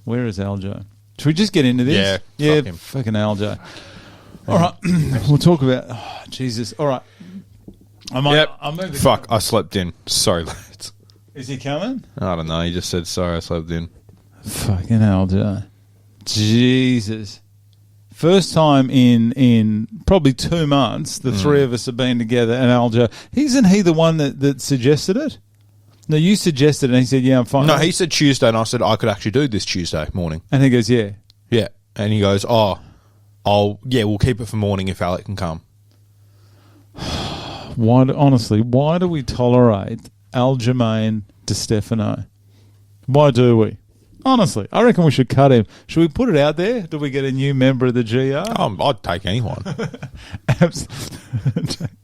Where is Aljo? Should we just get into this? Yeah. Fuck fucking Aljo. All right, we'll talk about. Oh, Jesus. All right. Fuck, I slept in. Sorry, lads. Is he coming? I don't know. He just said sorry. I slept in. Fucking Aljo. Jesus. First time in probably 2 months, the three of us have been together, and Aljo. Isn't he the one that suggested it? No, you suggested it, and he said, yeah, I'm fine. No, he said Tuesday, and I said I could actually do this Tuesday morning. And he goes, yeah. Yeah. And he goes, we'll keep it for morning if Alec can come. Why do we tolerate Aljamain DeStefano? Why do we? Honestly, I reckon we should cut him. Should we put it out there? Do we get a new member of the GR? I'd take anyone.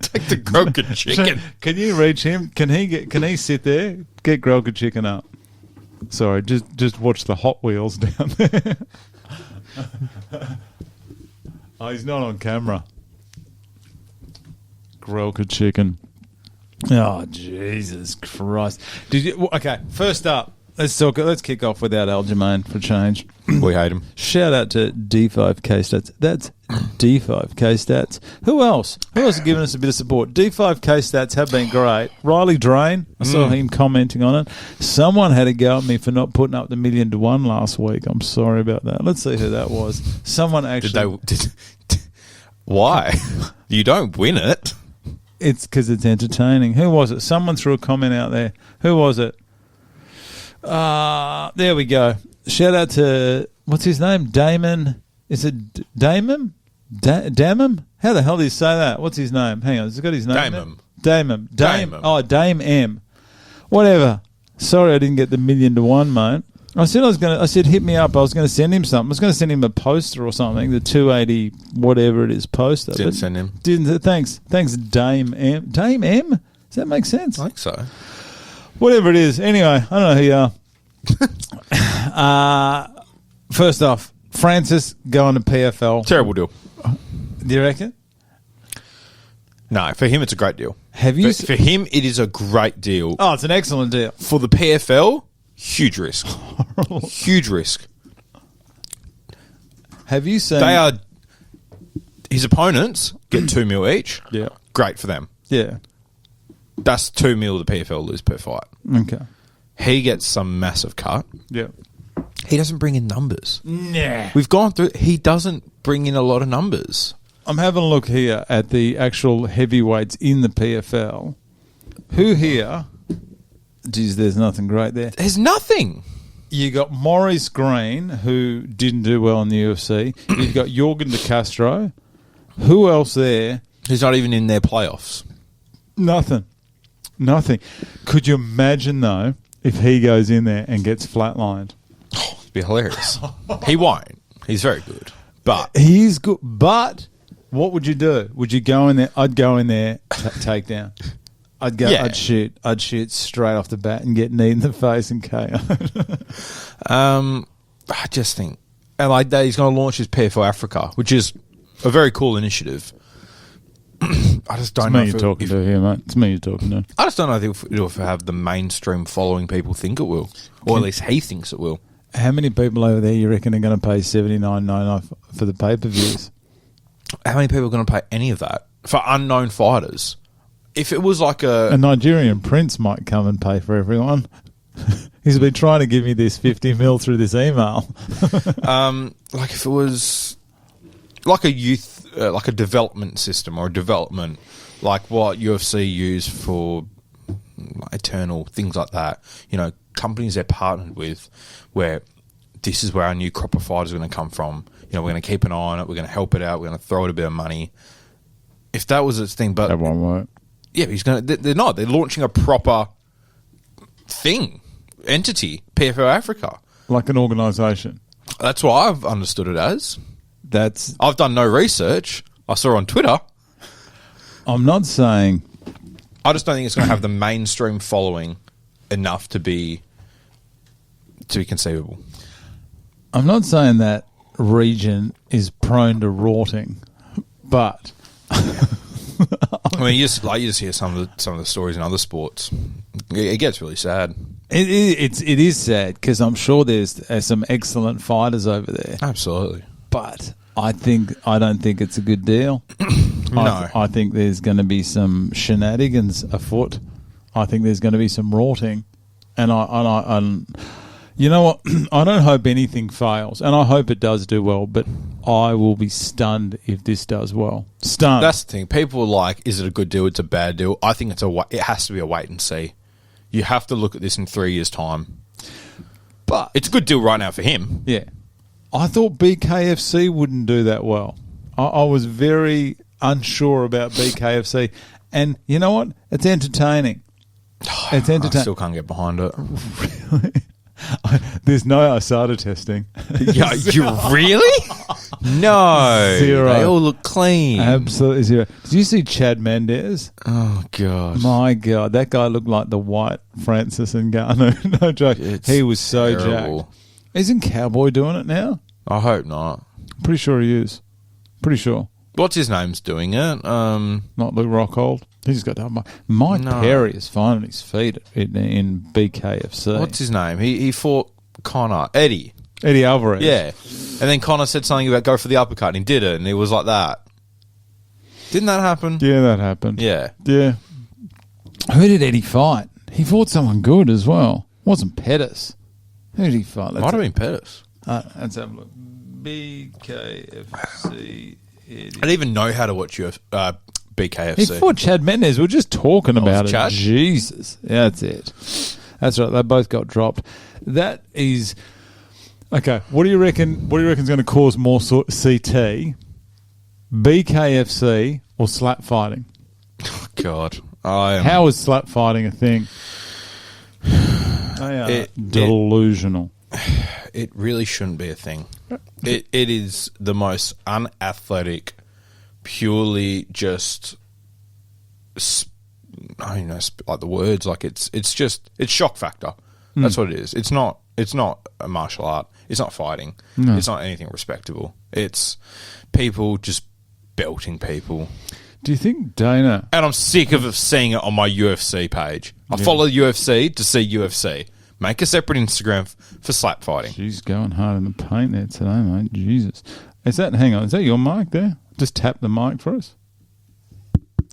Take the Grelka chicken. Can you reach him? Can he sit there? Get Grelka chicken up. Sorry, just watch the Hot Wheels down there. Oh, he's not on camera. Grelka chicken. Oh, Jesus Christ! Okay, first up. Let's kick off without Aljamain for change. We hate him. Shout out to D5K Stats. That's D5K Stats. Who else? Who else has given us a bit of support? D5K Stats have been great. Riley Drain, I saw him commenting on it. Someone had a go at me for not putting up the 1,000,000 to 1 last week. I'm sorry about that. Let's see who that was. Someone actually... Why? You don't win it. It's because it's entertaining. Who was it? Someone threw a comment out there. Who was it? There we go. Shout out to, what's his name? Damon. Is it Damon? Damon? How the hell do you say that? What's his name? Hang on. Has he got his name? Damon. Oh, Dame M. Whatever. Sorry I didn't get the 1,000,000 to 1, mate. I said hit me up. I was going to send him something. I was going to send him a poster or something, the 280 whatever it is poster. Didn't send him. Thanks, Dame M. Dame M? Does that make sense? I think so. Whatever it is. Anyway, I don't know who you are. First off, Francis going to PFL. Terrible deal. Do you reckon? No, for him it's a great deal. Have you? For him it is a great deal. Oh, it's an excellent deal. For the PFL, huge risk. Huge risk. Have you seen? They are. His opponents get 2 mil each. Yeah. Great for them. Yeah. That's 2 mil the PFL lose per fight. Okay. He gets some massive cut. Yeah. He doesn't bring in numbers. Nah. We've gone through. He doesn't bring in a lot of numbers. I'm having a look here at the actual heavyweights in the PFL. Who here? Geez, there's nothing great there. There's nothing. You got Maurice Green, who didn't do well in the UFC. You've got Jorgen De Castro. Who else there? He's not even in their playoffs. Nothing. Could you imagine, though, if he goes in there and gets flatlined? Oh, it'd be hilarious. He won't. He's very good. But he's good. But what would you do? Would you go in there? I'd go in there, take down. I'd go. Yeah. I'd shoot straight off the bat and get knee in the face and KO. I just think, and like that, he's going to launch his PFL Africa, which is a very cool initiative. I just don't know. It's me you're talking to here, mate. It's me you're talking to. I just don't know if it'll have the mainstream following people think it will, or at least he thinks it will. How many people over there you reckon are going to pay $79.99 for the pay-per-views? How many people are going to pay any of that for unknown fighters? If it was like a Nigerian prince might come and pay for everyone. He's been trying to give me this 50 mil through this email. Like if it was like a youth, like a development system or a development, like what UFC use for Eternal, things like that. You know, companies they're partnered with where this is where our new crop of fighters are going to come from. You know, we're going to keep an eye on it. We're going to help it out. We're going to throw it a bit of money. If that was its thing, but that won't work. Yeah, he's going to. They're not. They're launching a proper entity, PFL Africa, like an organisation. That's what I've understood it as. I've done no research. I saw on Twitter. I'm not saying. I just don't think it's going to have the mainstream following enough to be conceivable. I'm not saying that region is prone to rorting, but I mean, you just hear some of the stories in other sports. It gets really sad. It is sad because I'm sure there's some excellent fighters over there. Absolutely. But I don't think it's a good deal. No. I think there's going to be some shenanigans afoot. I think there's going to be some rorting. And you know what? I don't hope anything fails, and I hope it does do well, but I will be stunned if this does well. Stunned. That's the thing. People are like, is it a good deal? It's a bad deal. I think it has to be a wait and see. You have to look at this in 3 years' time. But it's a good deal right now for him. Yeah. I thought BKFC wouldn't do that well. I was very unsure about BKFC. And you know what? It's entertaining. It's entertaining. I still can't get behind it. Really? There's no ASADA testing. Yeah, you really? No. Zero. They all look clean. Absolutely zero. Did you see Chad Mendes? Oh, God. My God. That guy looked like the white Francis Ngannou. No joke. He was so terrible. jacked. Isn't Cowboy doing it now? I hope not. Pretty sure he is. Pretty sure. What's his name's doing it? Not Luke Rockhold. He's got to have Mike Perry is fine on his feet in BKFC. What's his name? He fought Connor. Eddie Alvarez. Yeah. And then Connor said something about go for the uppercut, and he did it, and it was like that. Didn't that happen? Yeah, that happened. Yeah. Yeah. Who did Eddie fight? He fought someone good as well. Wasn't Pettis. Who did he fight? Might have been Pettis. Let's have a look. BKFC Eddie. I didn't even know how to watch BKFC. He fought Chad Mendes. We were just talking about it. Chad? Jesus. Yeah, that's it. That's right. They both got dropped. That is... Okay, what do you reckon is going to cause more CT? BKFC or slap fighting? Oh, God. How is slap fighting a thing? They are delusional. It really shouldn't be a thing. It is the most unathletic, purely just... I don't know, like the words, like it's shock factor. That's what it is. It's not a martial art. It's not fighting. No. It's not anything respectable. It's people just belting people. Do you think Dana... And I'm sick of seeing it on my UFC page. I follow UFC to see UFC. Make a separate Instagram for slap fighting. She's going hard in the paint there today, mate. Jesus. Hang on, is that your mic there? Just tap the mic for us.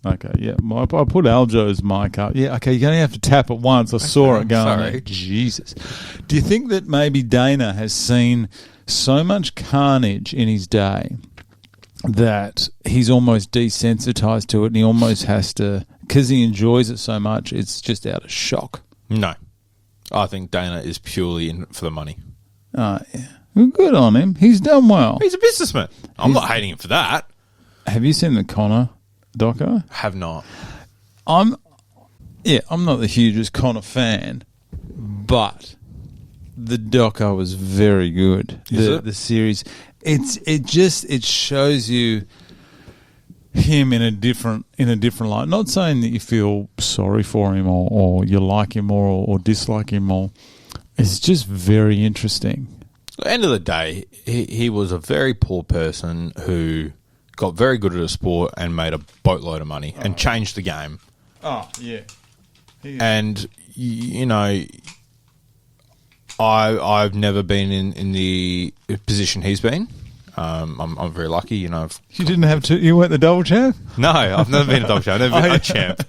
Okay, yeah. I put Aljo's mic up. Yeah, okay, you're going to have to tap it once. I saw it going. Sorry. Jesus. Do you think that maybe Dana has seen so much carnage in his day that he's almost desensitized to it and he almost has to, because he enjoys it so much, it's just out of shock? No. I think Dana is purely in for the money. Oh, yeah. Well, good on him. He's done well. He's a businessman. I'm not hating him for that. Have you seen the Connor doco? Have not. I'm not the hugest Connor fan, but the doco was very good. The series, it shows you him in a different light. Not saying that you feel sorry for him or you like him more or dislike him more. It's just very interesting. At the end of the day, he was a very poor person who got very good at a sport and made a boatload of money and changed the game. Oh, yeah. And, you know, I've never been in the position he's been. I'm very lucky, you know. You didn't have to. You weren't the double champ? No, I've never been a double champ. I've never been a champ.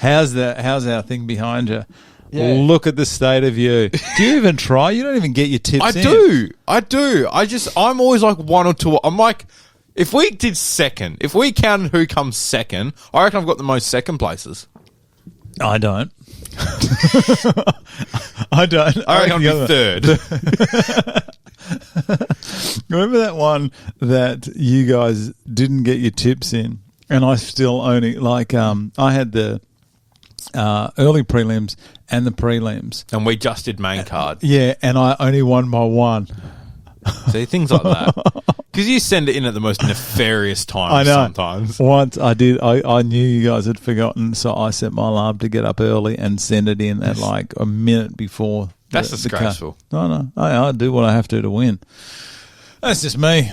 How's our thing behind you? Yeah. Look at the state of you. Do you even try? You don't even get your tips in. I do. I'm always like one or two. I'm like, if we did second, if we counted who comes second, I reckon I've got the most second places. I don't. I don't. I reckon I'll be third. Remember that one that you guys didn't get your tips in, and I still only I had the early prelims and the prelims, and we just did main card. Yeah, and I only won by one. See, things like that. Because you send it in at the most nefarious times. I know. Sometimes. Once I did, I knew you guys had forgotten, so I set my alarm to get up early and send it in at like a minute before. That's disgraceful. No. I do what I have to win. That's just me.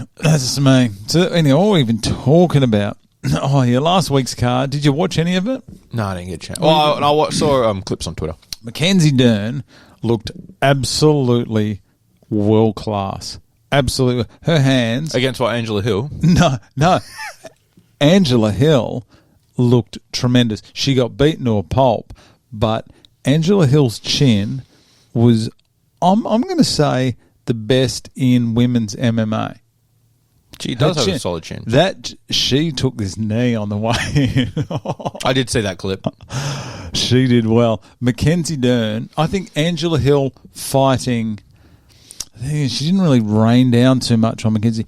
So anyway, what are we even talking about? Oh, yeah, last week's card. Did you watch any of it? No, I didn't get a chance. Well, I saw clips on Twitter. Mackenzie Dern looked absolutely world class. Absolutely. Her hands... Against what, Angela Hill? No. Angela Hill looked tremendous. She got beaten to a pulp, but Angela Hill's chin was, I'm going to say, the best in women's MMA. She does have a solid chin. She took this knee on the way in. I did see that clip. She did well. Mackenzie Dern, I think Angela Hill fighting, she didn't really rain down too much on Mackenzie.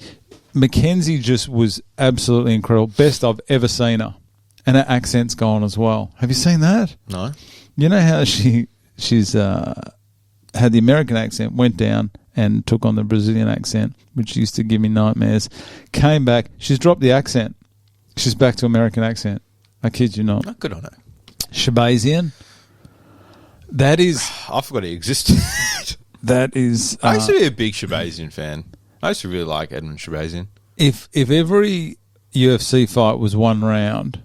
Mackenzie just was absolutely incredible. Best I've ever seen her. And her accent's gone as well. Have you seen that? No. You know how she's had the American accent, went down and took on the Brazilian accent, which used to give me nightmares. Came back. She's dropped the accent. She's back to American accent. I kid you not. Not good on her. Shabazian. That is... I forgot he existed. That is... I used to be a big Shabazian fan. I used to really like Edmund Shabazian. If every UFC fight was one round,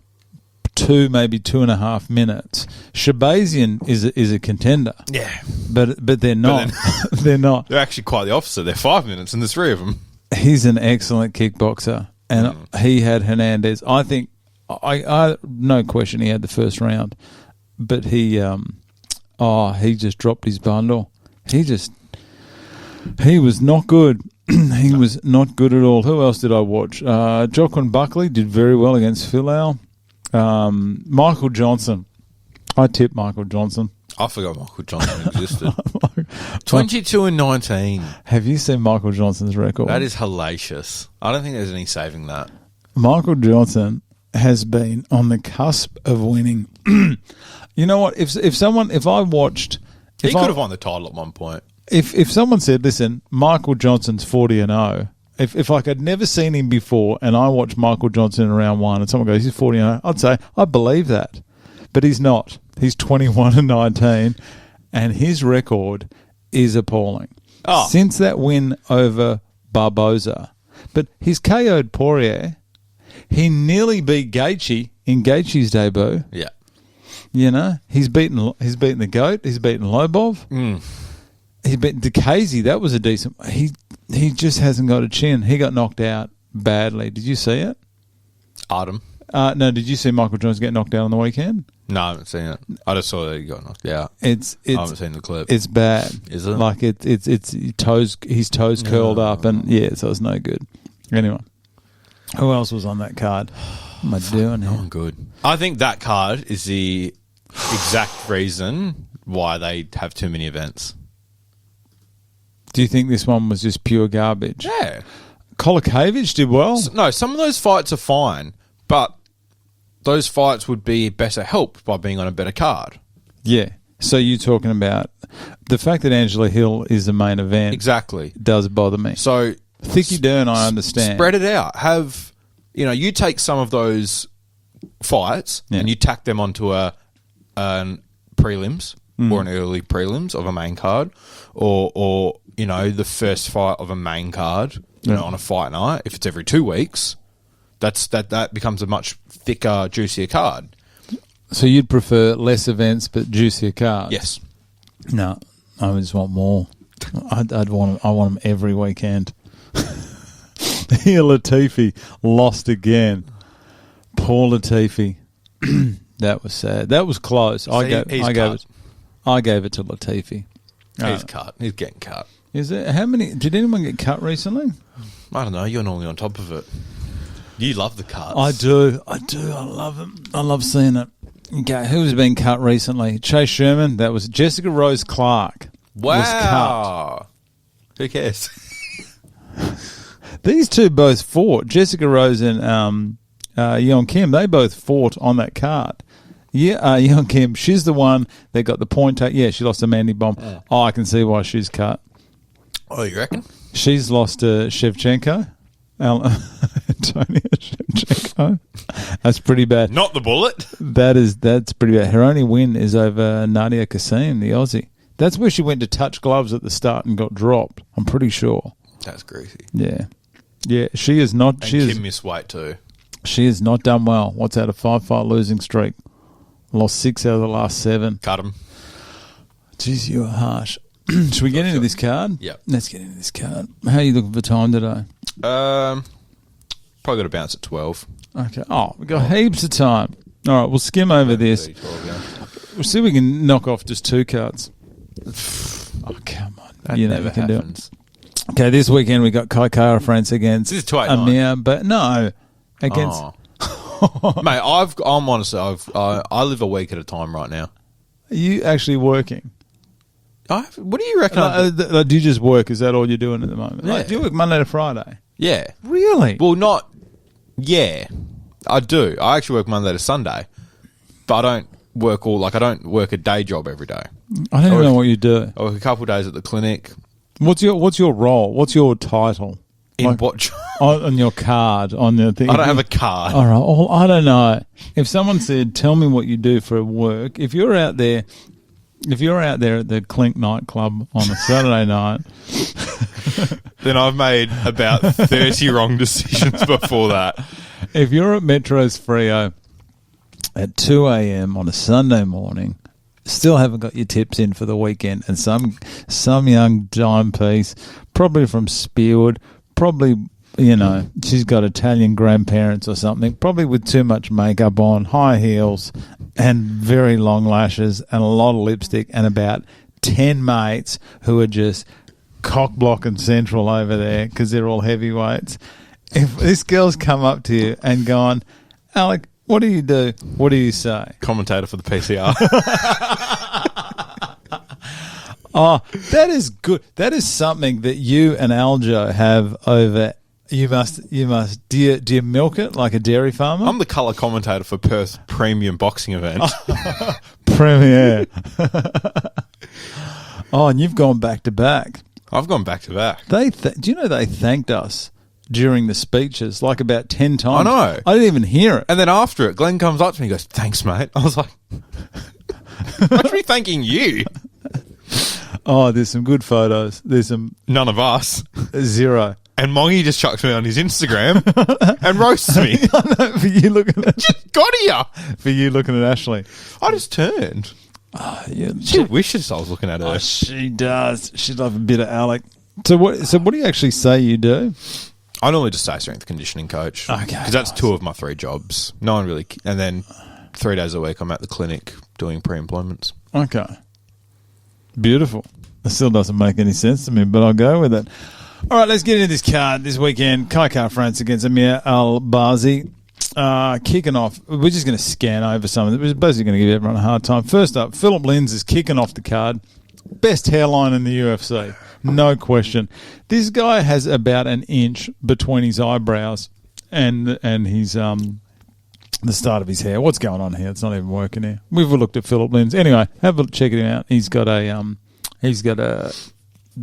maybe 2.5 minutes, Shabazian is a contender. Yeah. But they're not. They're not. They're actually quite the opposite. They're 5 minutes and there's 3 of them. He's an excellent kickboxer. And he had Hernandez. I think, I no question he had the first round. But he just dropped his bundle. He was not good. He was not good at all. Who else did I watch? Joaquin Buckley did very well against Phil. Michael Johnson. I tipped Michael Johnson. I forgot Michael Johnson existed. 22-19. Have you seen Michael Johnson's record? That is hellacious. I don't think there's any saving that. Michael Johnson has been on the cusp of winning. You know what? If I watched... He could have won the title at one point. If someone said, listen, Michael Johnson's 40-0, if like I'd never seen him before and I watched Michael Johnson in round 1 and someone goes, he's 40-0, I'd say, I believe that. But he's not. He's 21-19 and his record is appalling. Oh. Since that win over Barboza. But he's KO'd Poirier. He nearly beat Gaethje in Gaethje's debut. Yeah. You know, he's beaten the GOAT. He's beaten Lobov. He beat DeCasey. That was a decent... He just hasn't got a chin. He got knocked out badly. Did you see it? Artem. No, did you see Michael Jones get knocked out on the weekend? No, I haven't seen it. I just saw that he got knocked out. I haven't seen the clip. It's bad. Is it? Like it's his toes curled up and so it's no good. Anyway, who else was on that card? What am I doing here? No one good. I think that card is the exact reason why they have too many events. Do you think this one was just pure garbage? Yeah. Kolakevich did well. No, some of those fights are fine, but those fights would be better helped by being on a better card. Yeah. So you're talking about the fact that Angela Hill is the main event. Exactly. Does bother me. So Thicky Dern, I understand. Spread it out. You take some of those fights and you tack them onto an prelims or an early prelims of a main card or the first fight of a main card on a fight night. If it's every 2 weeks, that becomes a much thicker, juicier card. So you'd prefer less events but juicier cards? Yes. No, I just want more. I want them every weekend. Here, Latifi lost again. Poor Latifi. That was sad. That was close. I gave it to Latifi. He's cut. He's getting cut. Is it? How many? Did anyone get cut recently? I don't know. You're normally on top of it. You love the cuts. I do. I love them. I love seeing it. Okay, who's been cut recently? Chase Sherman. That was Jessica Rose Clark. Wow. Was cut. Who cares? These two both fought. Jessica Rose and Yeon Kim. They both fought on that card. Yeah, Yeon Kim. She's the one that got the point. Yeah, she lost to Mandy Bomb. Yeah. Oh, I can see why she's cut. Oh, you reckon? She's lost to Shevchenko. Antonia Shevchenko. That's pretty bad. Not the bullet. That's pretty bad. Her only win is over Nadia Kassim, the Aussie. That's where she went to touch gloves at the start and got dropped. I'm pretty sure. That's greasy. Yeah. Yeah, she is not... And Kim missed weight too. She has not done well. What's out of 5-fight losing streak? Lost 6 out of the last 7. Cut him. Jeez, you are harsh. Should we get into this card? Yeah. Let's get into this card. How are you looking for time today? Probably got to bounce at 12. Okay. Oh, we've got heaps of time. All right, we'll skim over this. 12, yeah. We'll see if we can knock off just 2 cards. Oh, come on. That never happens. Okay, this weekend we got Kai Kara France against This is 289. Amir, but no, against... Mate, I'm honestly, I live a week at a time right now. Are you actually working? What do you reckon? Do you just work? Is that all you're doing at the moment? Yeah. Like, do you work Monday to Friday? Yeah. Really? Well, yeah, I do. I actually work Monday to Sunday, but I don't work a day job every day. I don't even know what you do. I work a couple of days at the clinic. What's your role? What's your title? What? On your card, on the thing. I don't have a card. All right. Well, I don't know. If someone said, "Tell me what you do for work," if you're out there at the Clink nightclub on a Saturday night, then I've made about 30 wrong decisions before that. If you're at Metro's Frio at 2 a.m. on a Sunday morning, still haven't got your tips in for the weekend, and some young dime piece, probably from Spearwood, probably, she's got Italian grandparents or something, probably with too much makeup on, high heels, and very long lashes, and a lot of lipstick, and about 10 mates who are just cock blocking central over there because they're all heavyweights. If this girl's come up to you and gone, "Alec, what do you do?" What do you say? Commentator for the PCR. Oh, that is good. That is something that you and Aljo have over. You must. Do you milk it like a dairy farmer? I'm the colour commentator for Perth's premium boxing event. Premier. Oh, and you've gone back to back. I've gone back to back. Do you know they thanked us during the speeches like about 10 times? I know. I didn't even hear it. And then after it, Glenn comes up to me and goes, "Thanks, mate." I was like, I should be thanking you. Oh, there's some good photos. There's some... None of us. 0. And Mongy just chucks me on his Instagram and roasts me. I know, for you looking at... Just got here. For you looking at Ashley. I just turned. Oh, yeah. She wishes I was looking at her. Oh, she does. She'd love a bit of Alec. So what do you actually say you do? I normally just say strength conditioning coach. Okay. Because that's 2 of my 3 jobs. No one really... And then 3 days a week I'm at the clinic doing pre-employments. Okay. Beautiful. It still doesn't make any sense to me, but I'll go with it. All right, let's get into this card this weekend. Kai Kara France against Amir Albazi. Kicking off, we're just going to scan over some of it. We're basically going to give everyone a hard time. First up, Philip Lins is kicking off the card. Best hairline in the UFC. No question. This guy has about an inch between his eyebrows and his the start of his hair. What's going on here? It's not even working here. We've looked at Philip Lins. Anyway, have a check it out. He's got a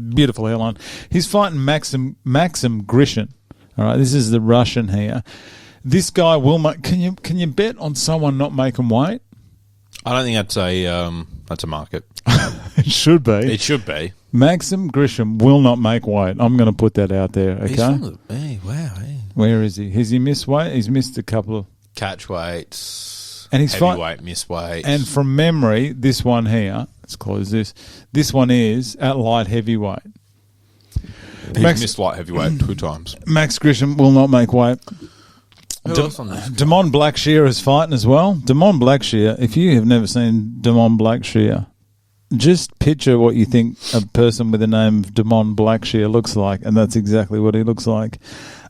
beautiful hairline. He's fighting Maxim Grishin. All right, this is the Russian here. This guy will make. Can you bet on someone not making weight? I don't think that's a market. It should be. It should be. Maxim Grisham will not make weight. I'm going to put that out there. Okay. Hey. Where is he? Has he missed weight? He's missed a couple of catch weights, and he's heavyweight, miss weight. And from memory, this one here. Let's close this. This one is at light heavyweight. He's missed light heavyweight 2 times. Max Grisham will not make weight. Who else on this? Damon Blackshear is fighting as well. Damon Blackshear, if you have never seen Damon Blackshear, just picture what you think a person with the name of Damon Blackshear looks like, and that's exactly what he looks like.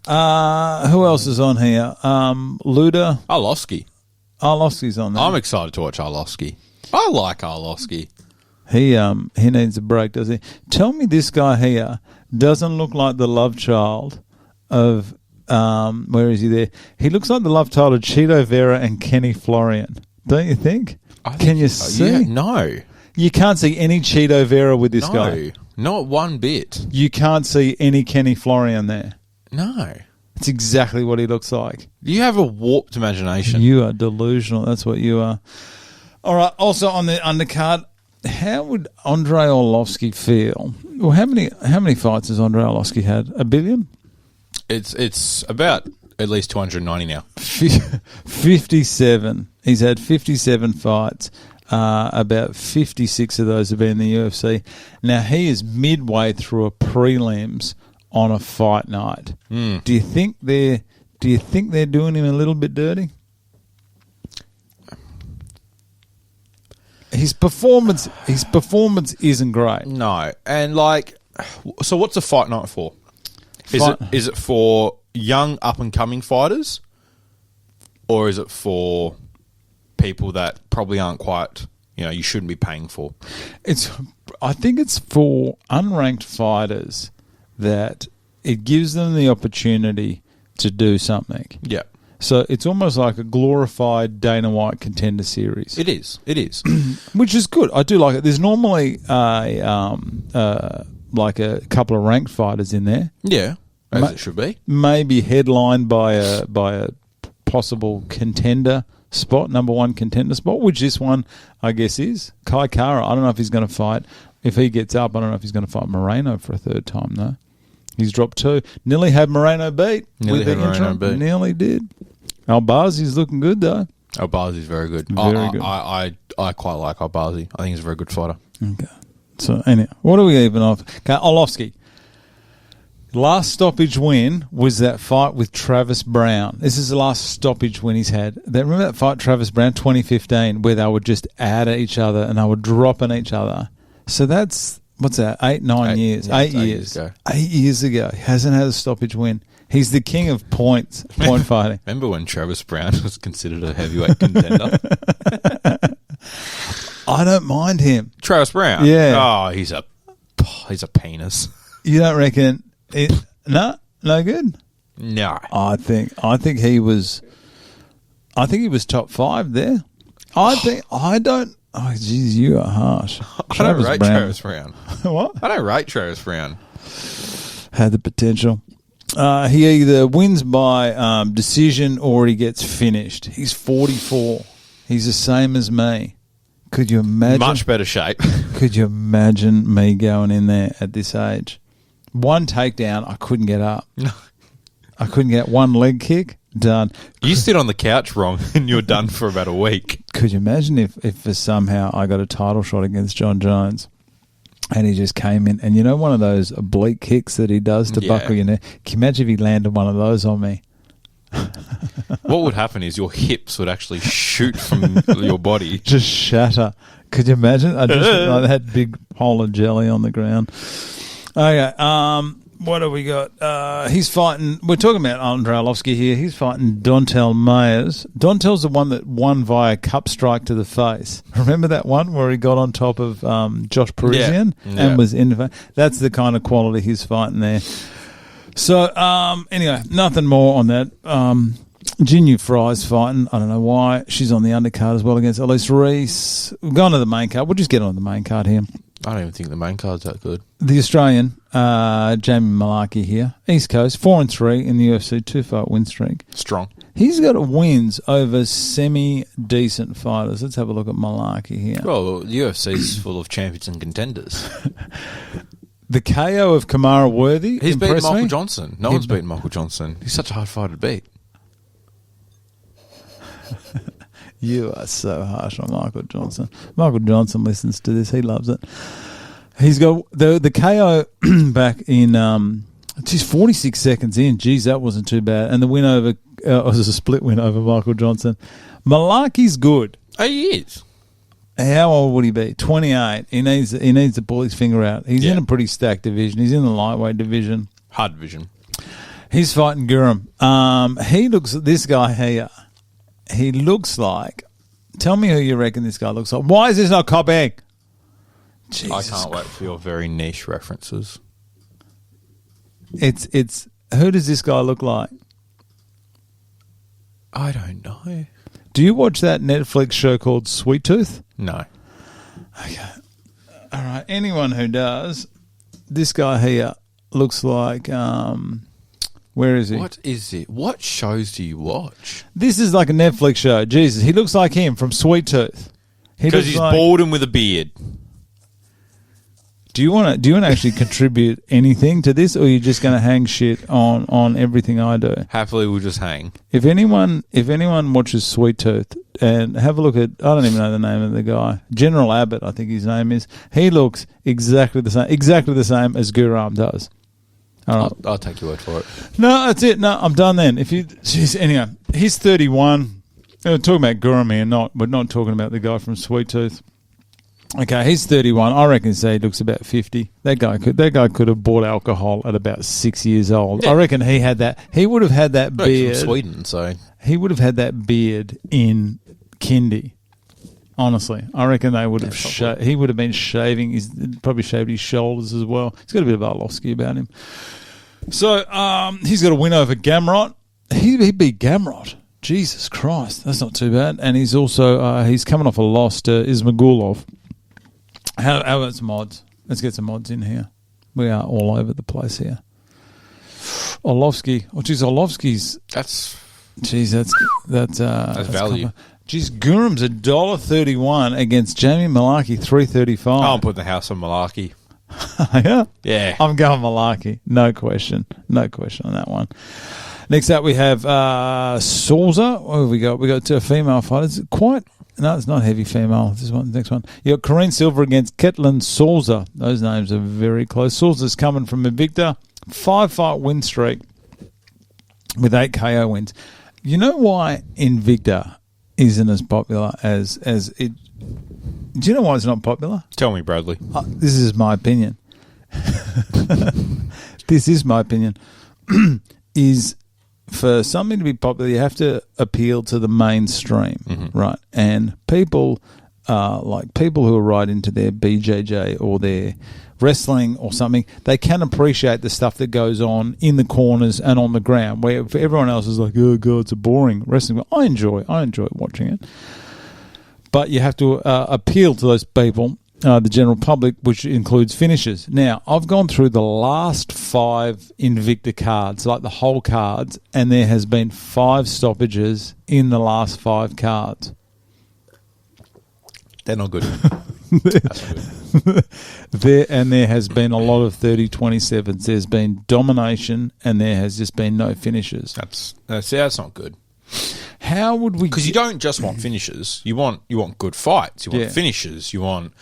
Who else is on here? Luda. Arlovsky. Arlovsky's on there. I'm excited to watch Arlovsky. I like Arlovsky. He needs a break, does he? Tell me this guy here doesn't look like the love child of... where is he there? He looks like the love child of Cheeto Vera and Kenny Florian. Don't you think? Can you see? Yeah, no. You can't see any Cheeto Vera with this guy. Not one bit. You can't see any Kenny Florian there. No. It's exactly what he looks like. You have a warped imagination. You are delusional. That's what you are. All right. Also on the undercard, how would Andrei Arlovsky feel? Well, how many fights has Andrei Arlovsky had? 1 billion? It's about at least 290 now. 57. He's had 57 fights. About 56 of those have been in the UFC. Now, he is midway through a prelims on a fight night. Do you think they're doing him a little bit dirty? His performance isn't great. No. And so what's a fight night for? Is it for young up and coming fighters, or is it for people that probably aren't quite, you shouldn't be paying for? I think it's for unranked fighters that it gives them the opportunity to do something. Yeah. So it's almost like a glorified Dana White Contender Series. It is. Which is good. I do like it. There's normally like a couple of ranked fighters in there. Yeah, as it should be. Maybe headlined by a possible contender spot, number one contender spot, which this one, I guess, is. Kai Kara, I don't know if he's going to fight. If he gets up, I don't know if he's going to fight Moreno for a third time, though. He's dropped 2. Nearly had Moreno beat. Nearly did. Albazi's looking good, though. Albazi's very good. Very good. I quite like Albazi. I think he's a very good fighter. Okay. So, anyway, what are we even off? Okay, Orlovsky. Last stoppage win was that fight with Travis Brown. This is the last stoppage win he's had. Remember that fight, Travis Brown, 2015, where they were just at each other and they were dropping each other? So that's, what's that, 8 years? Yeah, 8 years. 8 years ago. He hasn't had a stoppage win. He's the king of point fighting. Remember when Travis Brown was considered a heavyweight contender? I don't mind him. Travis Brown? Yeah. Oh, he's a penis. You don't reckon... no good. No, I think he was. I think he was top 5 there. I don't. Oh, geez, you are harsh. I don't rate Travis Brown. What? I don't rate Travis Brown. Had the potential. He either wins by decision or he gets finished. He's 44. He's the same as me. Could you imagine? Much better shape. Could you imagine me going in there at this age? One takedown, I couldn't get up. I couldn't get one leg kick, done. You sit on the couch wrong and you're done for about a week. Could you imagine if somehow I got a title shot against John Jones and he just came in and one of those oblique kicks that he does to buckle your neck? Can you imagine if he landed one of those on me? What would happen is your hips would actually shoot from your body. Just shatter. Could you imagine? I had big hole of jelly on the ground. Okay, what have we got? He's fighting... We're talking about Andre Arlovsky here. He's fighting Dontel Mayers. Dontel's the one that won via cup strike to the face. Remember that one where he got on top of Josh Parisian and was in the face? That's the kind of quality he's fighting there. So, anyway, nothing more on that. Jinyu Fry's fighting. I don't know why. She's on the undercard as well against Elise Reese. We'll go on to the main card. We'll just get on to the main card here. I don't even think the main card's that good. The Australian, Jamie Malarkey here. East Coast, 4-3 in the UFC, 2-fight win streak. Strong. He's got wins over semi-decent fighters. Let's have a look at Malarkey here. Well, the UFC's full of champions and contenders. The KO of Kamara Worthy. He's beaten Michael Johnson. No one's beaten Michael Johnson. He's such a hard fighter to beat. You are so harsh on Michael Johnson. Michael Johnson listens to this. He loves it. He's got the KO back in, 46 seconds in. Geez, that wasn't too bad. And the win over, was a split win over Michael Johnson. Malarkey's good. Oh, he is. How old would he be? 28. He needs to pull his finger out. He's in a pretty stacked division. He's in the lightweight division. Hard division. He's fighting Guram. This guy here, he looks like, tell me who you reckon this guy looks like. Why is this not copying? I can't wait for your very niche references. It's who does this guy look like? I don't know. Do you watch that Netflix show called Sweet Tooth? No. Okay. All right. Anyone who does, this guy here looks like, where is he? What is it? What shows do you watch? This is like a Netflix show. Jesus, he looks like him from Sweet Tooth. Because he's bald and with a beard. Do you want to actually contribute anything to this, or are you just going to hang shit on everything I do? Happily, we'll just hang. If anyone watches Sweet Tooth and have a look at, I don't even know the name of the guy, General Abbott, I think his name is. He looks exactly the same as Guram does. All right. I'll take your word for it. No, that's it. No, I'm done then. Anyway, he's 31. We're talking about Guram here, we're not talking about the guy from Sweet Tooth. Okay, he's 31. I reckon he looks about 50. That guy could have bought alcohol at about 6 years old. Yeah. I reckon he had that. He would have had that beard. From Sweden, so he would have had that beard in kindy. Honestly, I reckon they would have. He would have been shaving. Probably shaved his shoulders as well. He's got a bit of Arlovsky about him. So he's got a win over Gamrot. He beat Gamrot. Jesus Christ, that's not too bad. And he's also he's coming off a loss to Ismagulov. How about some mods? Let's get some mods in here. We are all over the place here. Arlovsky. Oh, geez, Arlovsky's. That's value. Geez, Guram's $1.31 against Jamie Malarkey $3.35. Oh, I'm putting the house on Malarkey. Yeah? Yeah. I'm going Malarkey. No question on that one. Next up, we have Souza. What have we got? We got two female fighters. No, it's not heavy female. This one, next one. You got Corrine Silva against Ketlin Souza. Those names are very close. Souza's coming from Invicta. 5-fight win streak with 8 KO wins. You know why Invicta isn't as popular as it? Do you know why it's not popular? Tell me, Bradley. This is my opinion. This is my opinion. Is for something to be popular, you have to appeal to the mainstream, right? And people who are right into their BJJ or their wrestling or something, they can appreciate the stuff that goes on in the corners and on the ground, where for everyone else is like, oh god, it's a boring wrestling. I enjoy watching it, but you have to appeal to those people, the general public, which includes finishes. Now, I've gone through the last 5 Invicta cards, like the whole cards, and there has been 5 stoppages in the last 5 cards. They're not good. That's good. There has been a lot of 30-27s. There's been domination, and there has just been no finishes. That's not good. How would we? Because you don't just want finishes. You want good fights. You want finishes. You want,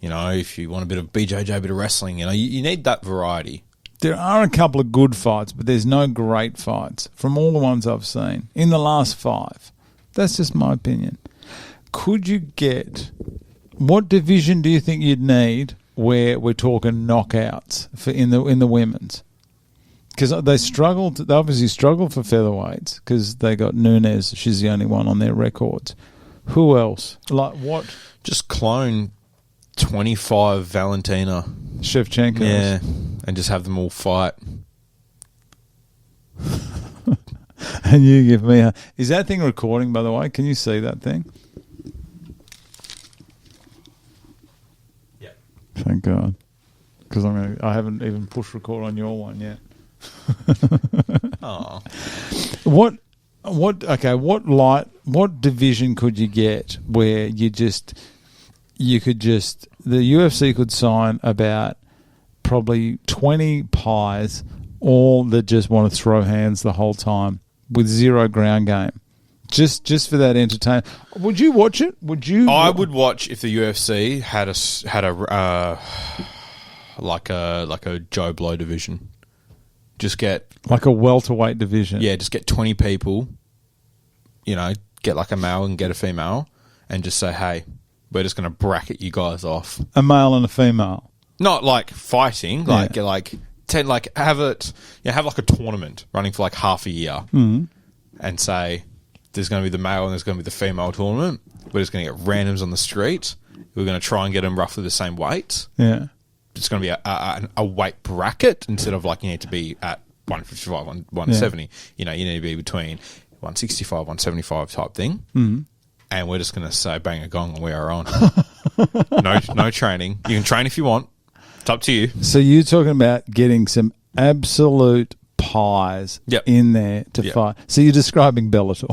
if you want a bit of BJJ, a bit of wrestling, you need that variety. There are a couple of good fights, but there's no great fights from all the ones I've seen in the last 5. That's just my opinion. Could you get? What division do you think you'd need where we're talking knockouts in the women's? Because they obviously struggle for featherweights because they got Nunes. She's the only one on their records. Who else? Like what? Just clone 25 Valentina Shevchenko. Yeah, and just have them all fight. And you give me a... Is that thing recording, by the way? Can you see that thing? Yeah. Thank God. Because I haven't even pushed record on your one yet. Oh. What division could you get where the UFC could sign about probably 20 pies, all that just want to throw hands the whole time with zero ground game, just for that entertainment? Would you watch it? I would watch if the UFC had a like a Joe Blow division. Just get... Like a welterweight division. Yeah, just get 20 people, get like a male and get a female, and just say, hey, we're just going to bracket you guys off. A male and a female? Not like fighting, have like a tournament running for like half a year, and say there's going to be the male and there's going to be the female tournament. We're just going to get randoms on the street. We're going to try and get them roughly the same weight. Yeah. It's going to be a weight bracket instead of like you need to be at 155, 170. Yeah. You need to be between 165, 175 type thing. Mm-hmm. And we're just going to say bang a gong and we are on. No training. You can train if you want. It's up to you. So you're talking about getting some absolute pies in there to fight. So you're describing Bellator.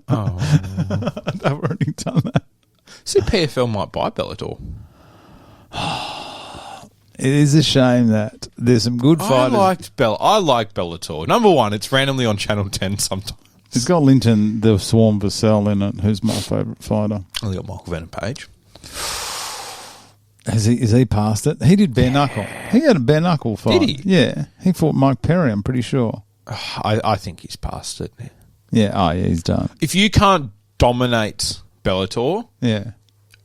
I've already done that. See, PFL might buy Bellator. It is a shame that there's some good fighters. I like Bellator. Number one, it's randomly on Channel 10 sometimes. It's got Linton, the Swarm Vassell in it, who's my favourite fighter. Only got Michael Venom Page. Is he past it? He did bare knuckle. He had a bare knuckle fight. Did he? Yeah. He fought Mike Perry, I'm pretty sure. I think he's past it. Yeah, he's done. If you can't dominate Bellator, yeah,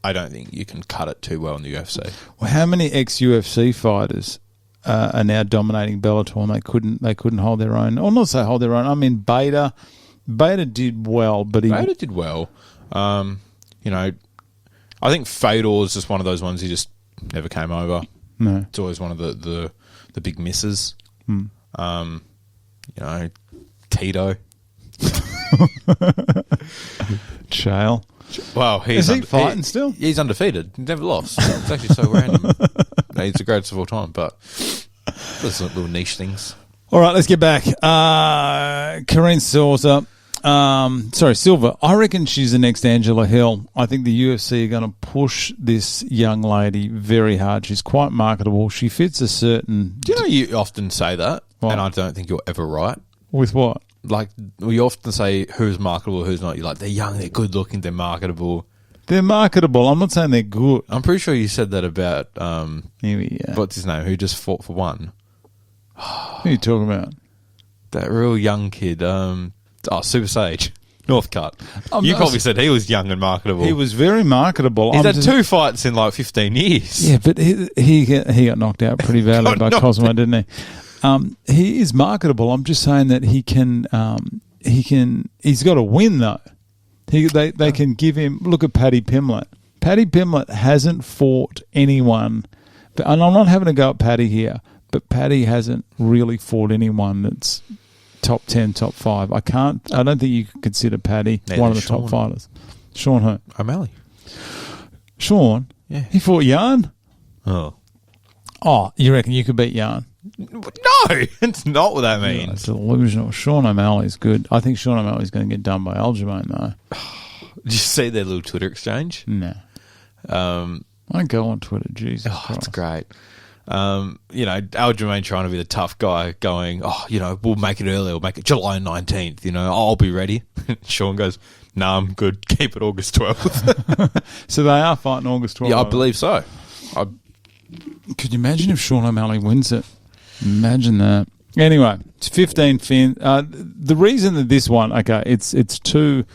I don't think you can cut it too well in the UFC. Well, how many ex-UFC fighters are now dominating Bellator and they couldn't hold their own? Or not say hold their own. I mean, Beta did well, but Beta did well. I think Fedor is just one of those ones he just never came over. No. It's always one of the big misses. Tito. Chael. Well, is he fighting still? He's undefeated. He's never lost. It's actually so random. He's the greatest of all time, but there's little niche things. All right, let's get back. Karine Silva. Silva. I reckon she's the next Angela Hill. I think the UFC are going to push this young lady very hard. She's quite marketable. She fits a certain... Do you know you often say that, what? And I don't think you're ever right. With what? Like, we often say who's marketable, who's not. You're like, they're young, they're good looking, they're marketable. They're marketable. I'm not saying they're good. I'm pretty sure you said that about, Yeah. what's his name, who just fought for one. Who are you talking about? That real young kid, Super Sage, Northcutt. You probably said he was young and marketable. He was very marketable. He's had 2 fights in like 15 years. Yeah, but he got knocked out pretty badly by Cosmo, didn't he? He is marketable. I'm just saying that he's got to win though. They can give him. Look at Paddy Pimblett. Paddy Pimblett hasn't fought anyone, and I'm not having a go at Paddy here, but Paddy hasn't really fought anyone that's top 10, top 5. I don't think you can consider Paddy one of the top fighters. Sean who? O'Malley. Sean? Yeah. He fought Yarn? Oh, you reckon you could beat Yarn? No, it's not what that means. It's delusional. Sean O'Malley's good. I think Sean O'Malley's going to get done by Aljamain, though. Did you see their little Twitter exchange? No. I go on Twitter. Jesus Christ. It's great. Aljamain trying to be the tough guy going, we'll make it early. We'll make it July 19th. I'll be ready. Sean goes, no, I'm good. Keep it August 12th. So they are fighting August 12th? Yeah, I believe so. Could you imagine if Sean O'Malley wins it? Imagine that. Anyway, it's 15 Finn. The reason that this one, it's 2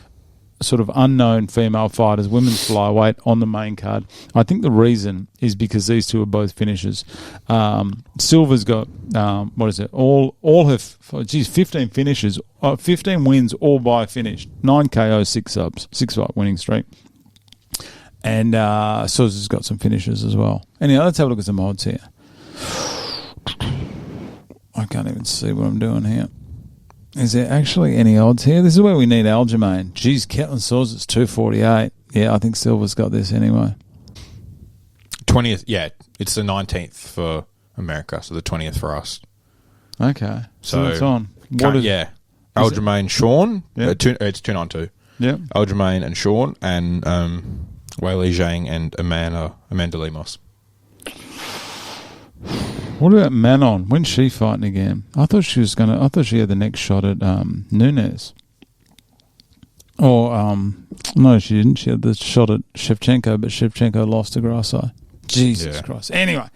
sort of unknown female fighters, women's flyweight on the main card. I think the reason is because these 2 are both finishers. Silva's got all her 15 finishes, 15 wins, all by finish, 9 KO, 6 subs, 6 fight winning streak. And Souza's got some finishes as well. Anyway, let's have a look at some odds here. I can't even see what I'm doing here. Is there actually any odds here? This is where we need Aljamain. Geez, Ketlin Souza's 248. Yeah, I think Silva's got this anyway. 20th, yeah. It's the 19th for America, so the 20th for us. Okay. So it's on. Aljamain, Sean. Yeah. It's 292. Yeah. Aljamain and Sean and Weili Zhang and Amanda Lemos. What about Manon? When's she fighting again? I thought she had the next shot at Nunes. Or no, she didn't. She had the shot at Shevchenko, but Shevchenko lost to Grasso. Jesus Christ. Anyway,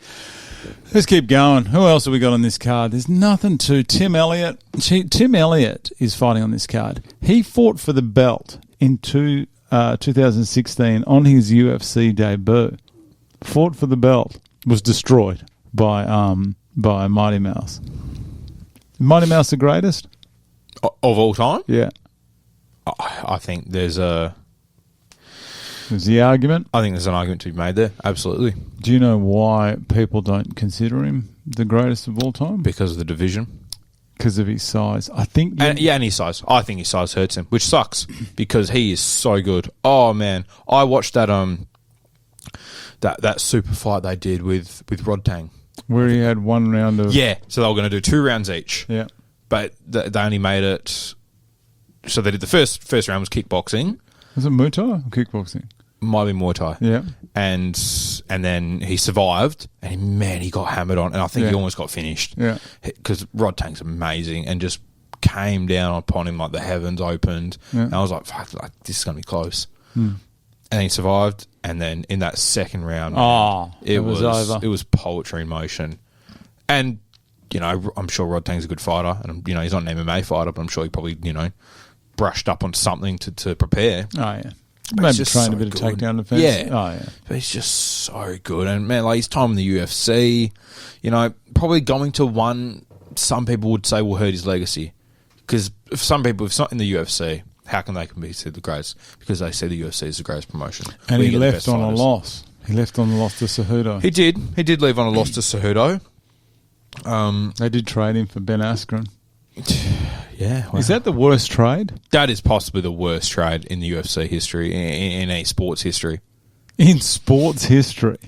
let's keep going. Who else have we got on this card? There's nothing to Tim Elliott. Tim Elliott is fighting on this card. He fought for the belt in 2016 on his UFC debut. Fought for the belt. Was destroyed by Mighty Mouse. Mighty Mouse the greatest? Of all time? Yeah. I think there's the argument? I think there's an argument to be made there. Absolutely. Do you know why people don't consider him the greatest of all time? Because of the division. Because of his size. I think... And his size. I think his size hurts him, which sucks because he is so good. Oh, man. I watched that that super fight they did with Rodtang. Where he had 1 round of... Yeah, so they were going to do 2 rounds each. Yeah. But they only made it... So they did the first round was kickboxing. Was it Muay Thai or kickboxing? Might be Muay Thai. Yeah. And then he survived, and he got hammered on, and I think he almost got finished. Yeah. Because Rod Tang's amazing, and just came down upon him like the heavens opened. Yeah. And I was like, fuck, like, this is going to be close. And he survived, and then in that second round, it was over. It was poetry in motion. And, you know, I'm sure Rod Tang's a good fighter, and, you know, he's not an MMA fighter, but I'm sure he probably, you know, brushed up on something to prepare. Oh, yeah. Maybe train a bit of takedown defense. Yeah. Oh, yeah. But he's just so good. And, man, like, his time in the UFC, you know, probably going to one, some people would say will hurt his legacy. Because for some people, if it's not in the UFC, how can they be the greatest? Because they see the UFC as the greatest promotion. And he left on a loss. He left on the loss to Cejudo. He did. He did leave on a loss to Cejudo. They did trade him for Ben Askren. Yeah. Wow. Is that the worst trade? That is possibly the worst trade in the UFC history, in any sports history. In sports history?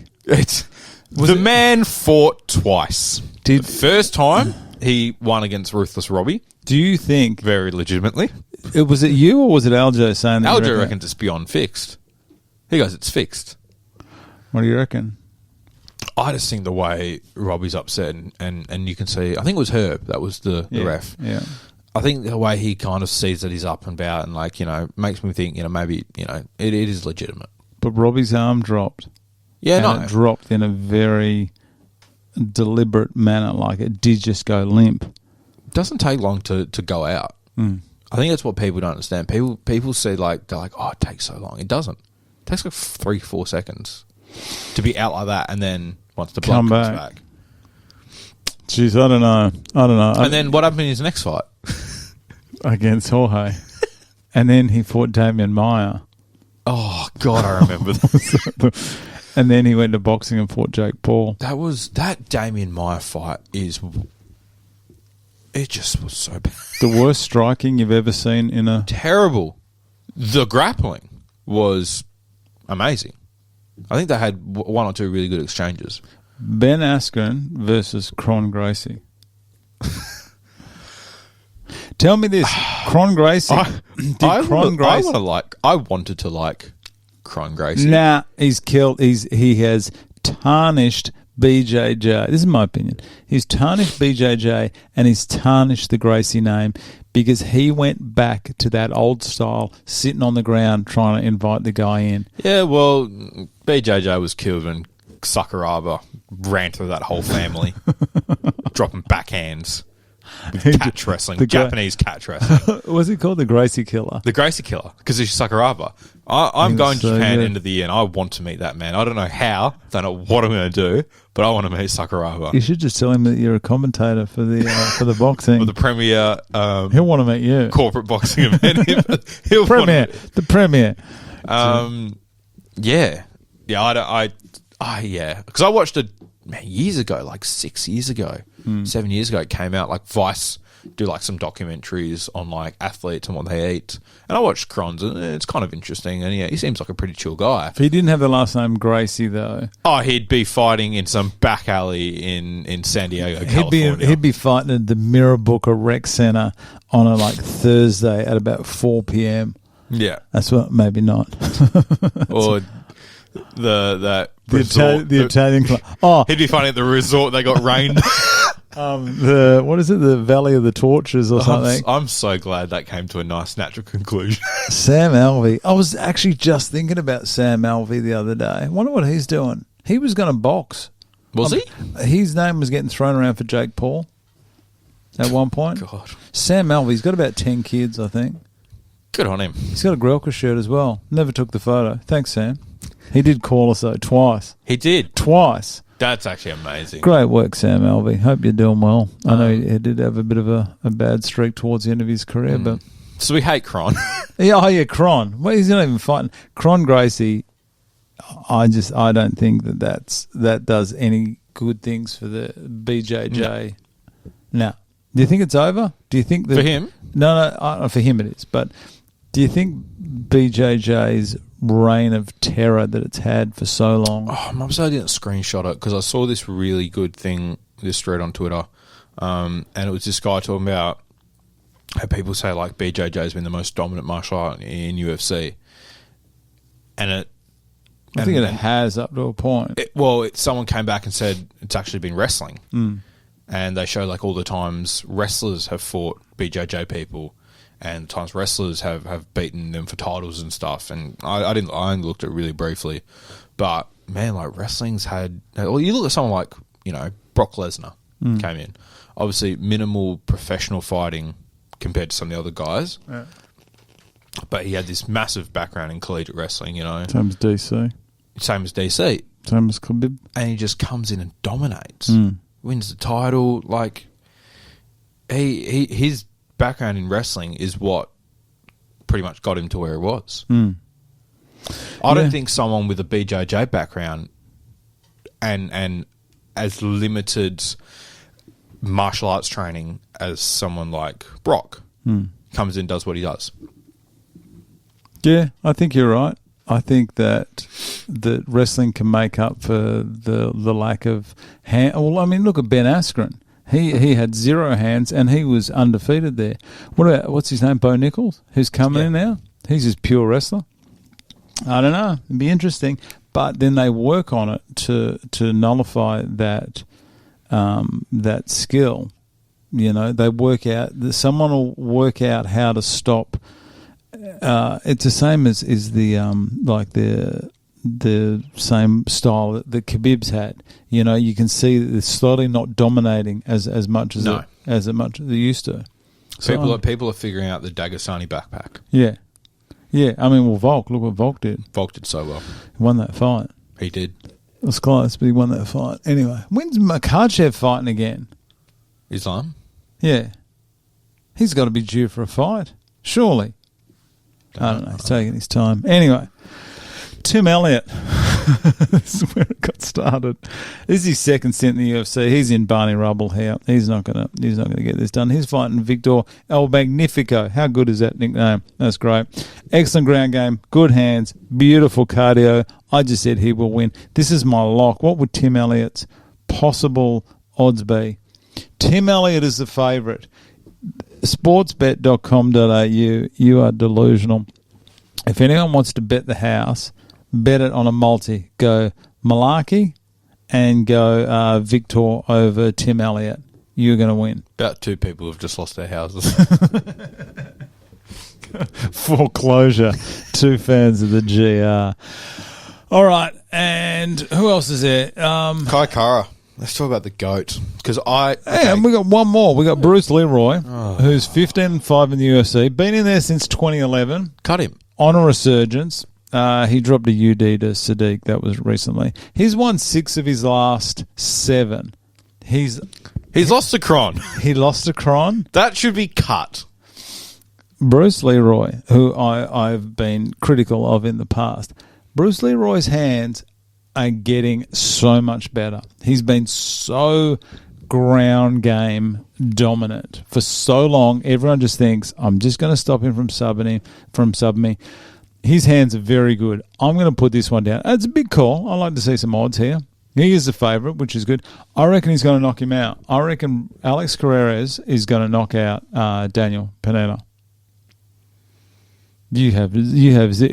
Man fought twice. The first time, he won against Ruthless Robbie. Do you think... Very legitimately. Was it you or was it Aljo saying that? Aljo reckons it's beyond fixed. He goes, it's fixed. What do you reckon? I just think the way Robbie's upset, and you can see, I think it was Herb that was the ref. Yeah. I think the way he kind of sees that he's up and about, and, like, you know, makes me think, you know, maybe, you know, it is legitimate. But Robbie's arm dropped. Yeah, and it dropped in a very deliberate manner. Like, it did just go limp. It doesn't take long to go out. I think that's what people don't understand. People see, like, they're like, oh, it takes so long. It doesn't. It takes like 3-4 seconds to be out like that, and then once the blood comes back. Jeez, I don't know. And then what happened in his next fight? Against Jorge. And then he fought Damian Maia. Oh, God, I remember that. And then he went to boxing and fought Jake Paul. That Damian Maia fight is... It just was so bad. The worst striking you've ever seen in a... Terrible. The grappling was amazing. I think they had one or two really good exchanges. Ben Askren versus Kron Gracie. Tell me this, Kron Gracie. I wanted to like Kron Gracie. Nah, he's killed. He has tarnished BJJ. This is my opinion. He's tarnished BJJ and he's tarnished the Gracie name because he went back to that old style, sitting on the ground trying to invite the guy in. Yeah, well, BJJ was killed and Sakuraba ran through that whole family, dropping backhands. Catch wrestling, Japanese catch wrestling. What's it called? The Gracie Killer. The Gracie Killer, because he's Sakuraba. I'm going to Japan end of the year, and I want to meet that man. I don't know how, don't know what I'm going to do, but I want to meet Sakuraba. You should just tell him that you're a commentator for the boxing. For the premier... he'll want to meet you. Corporate boxing event. The premier. Yeah. Yeah, yeah. Because I watched it years ago, like 6 years ago, 7 years ago. It came out, like Vice do like some documentaries on like athletes and what they eat. And I watched Kron's and it's kind of interesting. And yeah, he seems like a pretty chill guy. If he didn't have the last name Gracie though. Oh, he'd be fighting in some back alley in San Diego, California. He'd be fighting at the Mirrabooka Rec Center on a like Thursday at about 4 p.m. Yeah. That's what, maybe not. Or the Italian club. Oh, he'd be fighting at the resort. They got rained. What is it? The Valley of the Torches or something. I'm so glad that came to a nice natural conclusion. Sam Alvey. I was actually just thinking about Sam Alvey the other day. I wonder what he's doing. He was going to box. Was he? His name was getting thrown around for Jake Paul at one point. God. Sam Alvey's got about 10 kids, I think. Good on him. He's got a Grelka shirt as well. Never took the photo. Thanks, Sam. He did call us, though, twice. He did? Twice. That's actually amazing. Great work, Sam Alvey. Hope you're doing well. I know he did have a bit of a bad streak towards the end of his career, but... So we hate Kron. Yeah, Kron. Well, he's not even fighting. Kron Gracie, I don't think that does any good things for the BJJ. No. Do you think it's over? Do you think that... For him? No, for him it is. But do you think BJJ's reign of terror that it's had for so long... Oh, I'm upset I didn't screenshot it because I saw this really good thing, this thread on Twitter, and it was this guy talking about how people say like BJJ has been the most dominant martial art in UFC, and I think it has up to a point. Someone came back and said it's actually been wrestling. And they show like all the times wrestlers have fought BJJ people and the times wrestlers have beaten them for titles and stuff. And I only looked at it really briefly. But, man, like wrestling's had... Well, you look at someone like, Brock Lesnar came in. Obviously, minimal professional fighting compared to some of the other guys. Yeah. But he had this massive background in collegiate wrestling, Same as DC. Same as DC. Same as Khabib. And he just comes in and dominates. Wins the title. Like, his background in wrestling is what pretty much got him to where he was. I don't think someone with a BJJ background and as limited martial arts training as someone like Brock comes in and does what he does. Yeah, I think you're right. I think that wrestling can make up for the lack of hand. Well, I mean, look at Ben Askren. He had 0 hands and he was undefeated there. What's his name? Bo Nichols, who's coming in now. He's just pure wrestler. I don't know. It'd be interesting, but then they work on it to nullify that skill. They work out. Someone will work out how to stop. It's the same as the same style that Khabib's had. You can see that they're slowly not dominating as much as they used to. So, people are figuring out the Dagestani backpack. Yeah. Yeah, I mean, Volk, look what Volk did. Volk did so well. He won that fight. He did. It was close, but he won that fight. Anyway, when's Makhachev fighting again? Islam? Yeah. He's got to be due for a fight. Surely. I don't know. He's taking his time. Anyway, Tim Elliott. This is where it got started. This is his second stint in the UFC. He's in Barney Rubble here. He's not gonna get this done. He's fighting Victor El Magnifico. How good is that nickname? That's great. Excellent ground game, good hands, beautiful cardio. I just said he will win. This is my lock. What would Tim Elliott's possible odds be? Tim Elliott is the favourite. Sportsbet.com.au. You are delusional. If anyone wants to bet the house, bet it on a multi. Go Malarkey and go Victor over Tim Elliott. You're going to win. About 2 people have just lost their houses. Foreclosure. 2 fans of the GR. All right. And who else is there? Kai Kara. Let's talk about the GOAT. And we got one more. We got Bruce Leroy, who's 15-5 in the UFC. Been in there since 2011. Cut him. On a resurgence. He dropped a UD to Sadiq. That was recently. He's won 6 of his last 7. He's lost to Kron. He lost to Kron. That should be cut. Bruce Leroy, who I've been critical of in the past. Bruce Leroy's hands are getting so much better. He's been so ground game dominant for so long. Everyone just thinks, I'm just going to stop him from subbing me. His hands are very good. I'm going to put this one down. It's a big call. I like to see some odds here. He is the favourite, which is good. I reckon he's going to knock him out. I reckon Alex Carreras is going to knock out Daniel Pineda. You have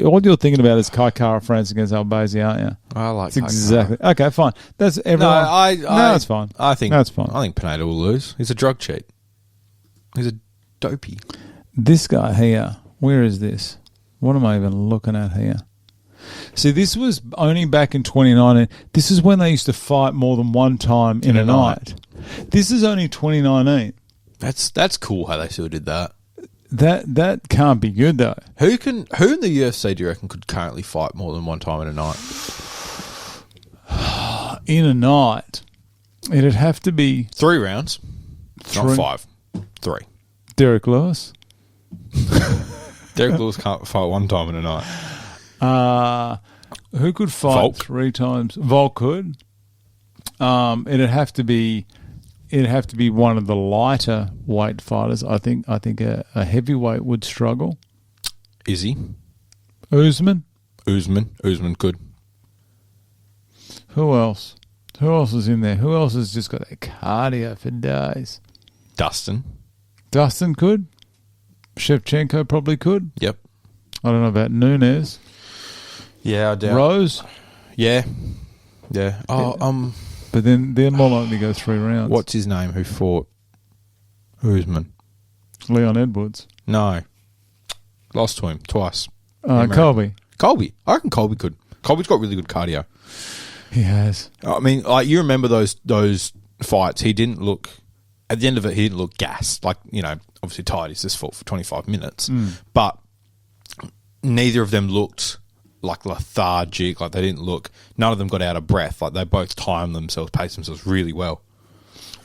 all you're thinking about is Kai Kara France against Albazi, aren't you? I like That's exactly. Okay, fine. That's everyone. No, that's fine. I think that's fine. I think Pineda will lose. He's a drug cheat. He's a dopey. This guy here. Where is this? What am I even looking at here? See, this was only back in 2019. This is when they used to fight more than one time in a night. This is only 2019. That's cool how they still did that. That can't be good though. Who in the UFC do you reckon could currently fight more than one time in a night? In a night, it'd have to be 3 rounds, not 5. 3. Derek Lewis. Derek Lewis can't fight one time in a night. Who could fight Volk? 3 times? Volk could. It'd have to be one of the lighter weight fighters. I think a heavyweight would struggle. Izzy. Usman could. Who else? Who else is in there? Who else has just got that cardio for days? Dustin could. Shevchenko probably could. Yep. I don't know about Nunes. Yeah, I doubt. Rose. Yeah. Yeah. Oh, But then they're more likely to go 3 rounds. what's his name who fought Usman? Leon Edwards. No. Lost to him twice. Colby. Colby. I reckon Colby could. Colby's got really good cardio. He has. I mean, like, you remember those fights. He didn't look, at the end of it, he didn't look gassed. Like, you know, obviously tired. He's just fought for 25 minutes. But neither of them looked like lethargic. Like, they didn't look, none of them got out of breath. Like, they both timed themselves, paced themselves really well.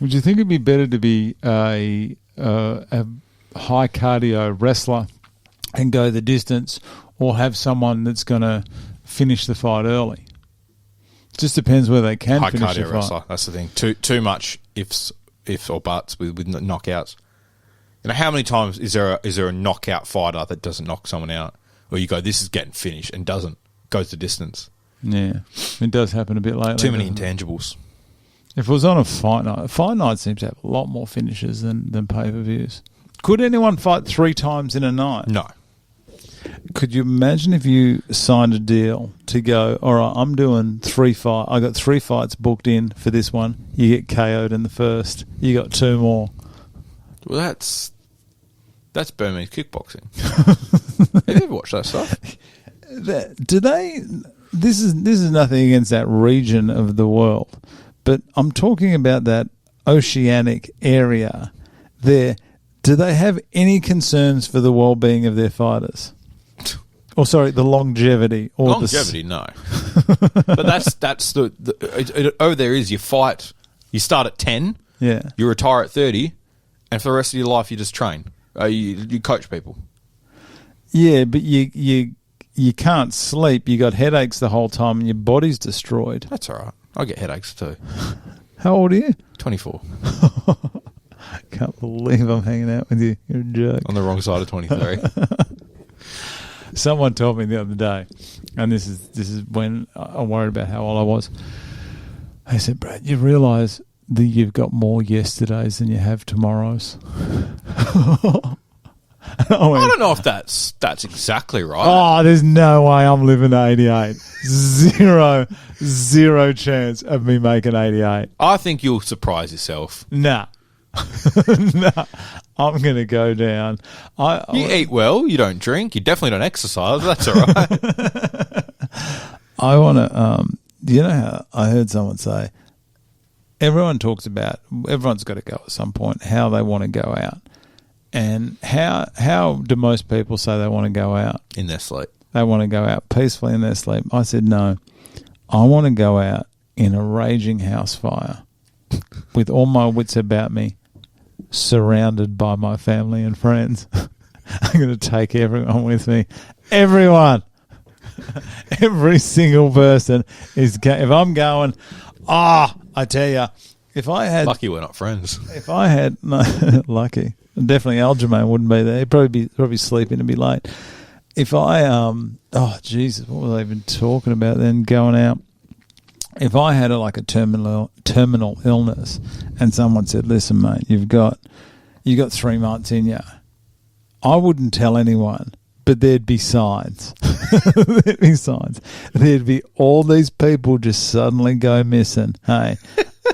Would you think it'd be better to be a high cardio wrestler and go the distance, or have someone that's going to finish the fight early? It just depends whether they can High finish the cardio fight. wrestler, that's the thing. Too much ifs or buts with knockouts. You know, how many times is there a knockout fighter that doesn't knock someone out? Or you go, this is getting finished, and doesn't, goes the distance. Yeah, it does happen a bit lately. Too many intangibles. If it was on a fight night seems to have a lot more finishes than pay-per-views. Could anyone fight 3 times in a night? No. Could you imagine if you signed a deal to go, all right, I'm doing 3 fights. I got 3 fights booked in for this one. You get KO'd in the first. You got 2 more. Well, that's Burmese kickboxing. Have you ever watched that stuff? Do they? This is nothing against that region of the world, but I'm talking about that oceanic area there. Do they have any concerns for the well-being of their fighters? Or sorry, the longevity. Or longevity, no. But that's over there is you fight. You start at 10. Yeah. You retire at 30, and for the rest of your life you just train. You coach people. Yeah, but you can't sleep. You got headaches the whole time, and your body's destroyed. That's all right. I get headaches too. How old are you? 24. Can't believe I'm hanging out with you. You're a joke. On the wrong side of 23. Someone told me the other day, and this is when I worried about how old I was. They said, Brad, you realise that you've got more yesterdays than you have tomorrows? I don't know if that's exactly right. Oh, there's no way I'm living to 88. Zero chance of me making 88. I think you'll surprise yourself. Nah. Nah. I'm going to go down. You eat well. You don't drink. You definitely don't exercise. That's all right. I want to, you know how I heard someone say, everyone's got to go at some point, how they want to go out. And how do most people say they want to go out? In their sleep. They want to go out peacefully in their sleep. I said, no, I want to go out in a raging house fire with all my wits about me, surrounded by my family and friends. I'm going to take everyone with me. Everyone. Every single person is if I'm going, I tell you, if I had... Lucky we're not friends. If I had... No, lucky. Definitely Aljo wouldn't be there. He'd probably sleeping and be late. If I... oh, Jesus, what was I even talking about then, going out? If I had a terminal illness and someone said, listen, mate, you got 3 months in you, I wouldn't tell anyone, but there'd be signs. There'd be signs. There'd be all these people just suddenly go missing. Hey,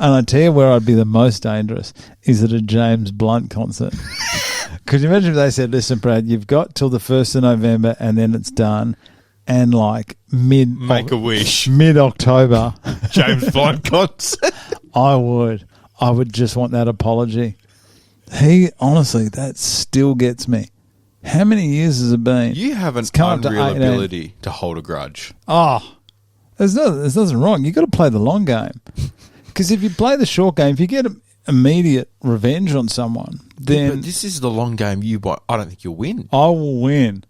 and I tell you where I'd be the most dangerous is at a James Blunt concert. Could you imagine if they said, listen, Brad, you've got till the 1st of November and then it's done. And Make a wish. Mid-October. James Blunt concert. I would just want that apology. Honestly, that still gets me. How many years has it been? You have an unreal ability to hold a grudge. Oh, there's nothing wrong. You got to play the long game. Because if you play the short game, if you get immediate revenge on someone, then... But this is the long game I don't think you'll win. I will win.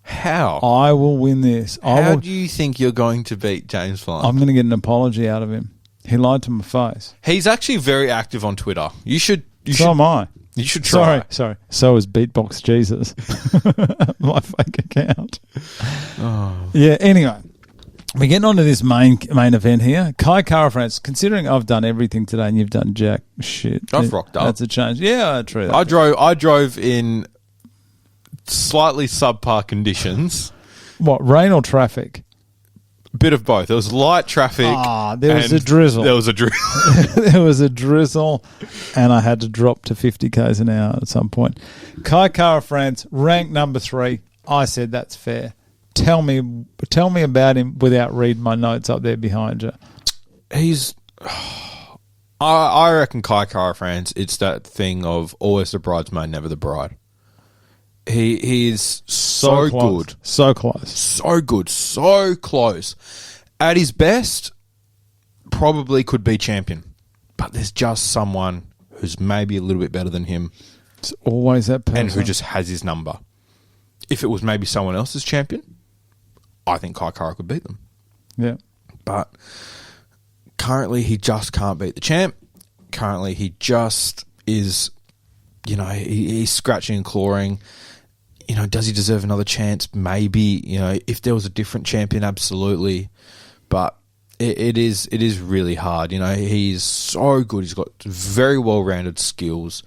How? I will win this. How do you think you're going to beat James Blunt? I'm going to get an apology out of him. He lied to my face. He's actually very active on Twitter. So am I. You should try. Sorry. So is Beatbox Jesus. My fake account. Oh. Yeah, anyway. We're getting on to this main event here. Kai Kara France, considering I've done everything today and you've done jack shit. I've rocked up. That's a change. Yeah, true. That. I drove in slightly subpar conditions. What, rain or traffic? Bit of both. There was light traffic. There was a drizzle. There was a drizzle. There was a drizzle, and I had to drop to 50 k's an hour at some point. Kai Kara France, ranked number 3. I said that's fair. Tell me about him without reading my notes up there behind you. He's... I reckon Kai Kara France, it's that thing of always the bridesmaid, never the bride. He is so good. So close. So good. So close. At his best, probably could be champion. But there's just someone who's maybe a little bit better than him. It's always that person. And who just has his number. If it was maybe someone else's champion, I think Kai Kara could beat them. Yeah. But currently he just can't beat the champ. Currently he just is, he's scratching and clawing. Does he deserve another chance? Maybe. If there was a different champion, absolutely. But it is really hard. He's so good. He's got very well-rounded skills.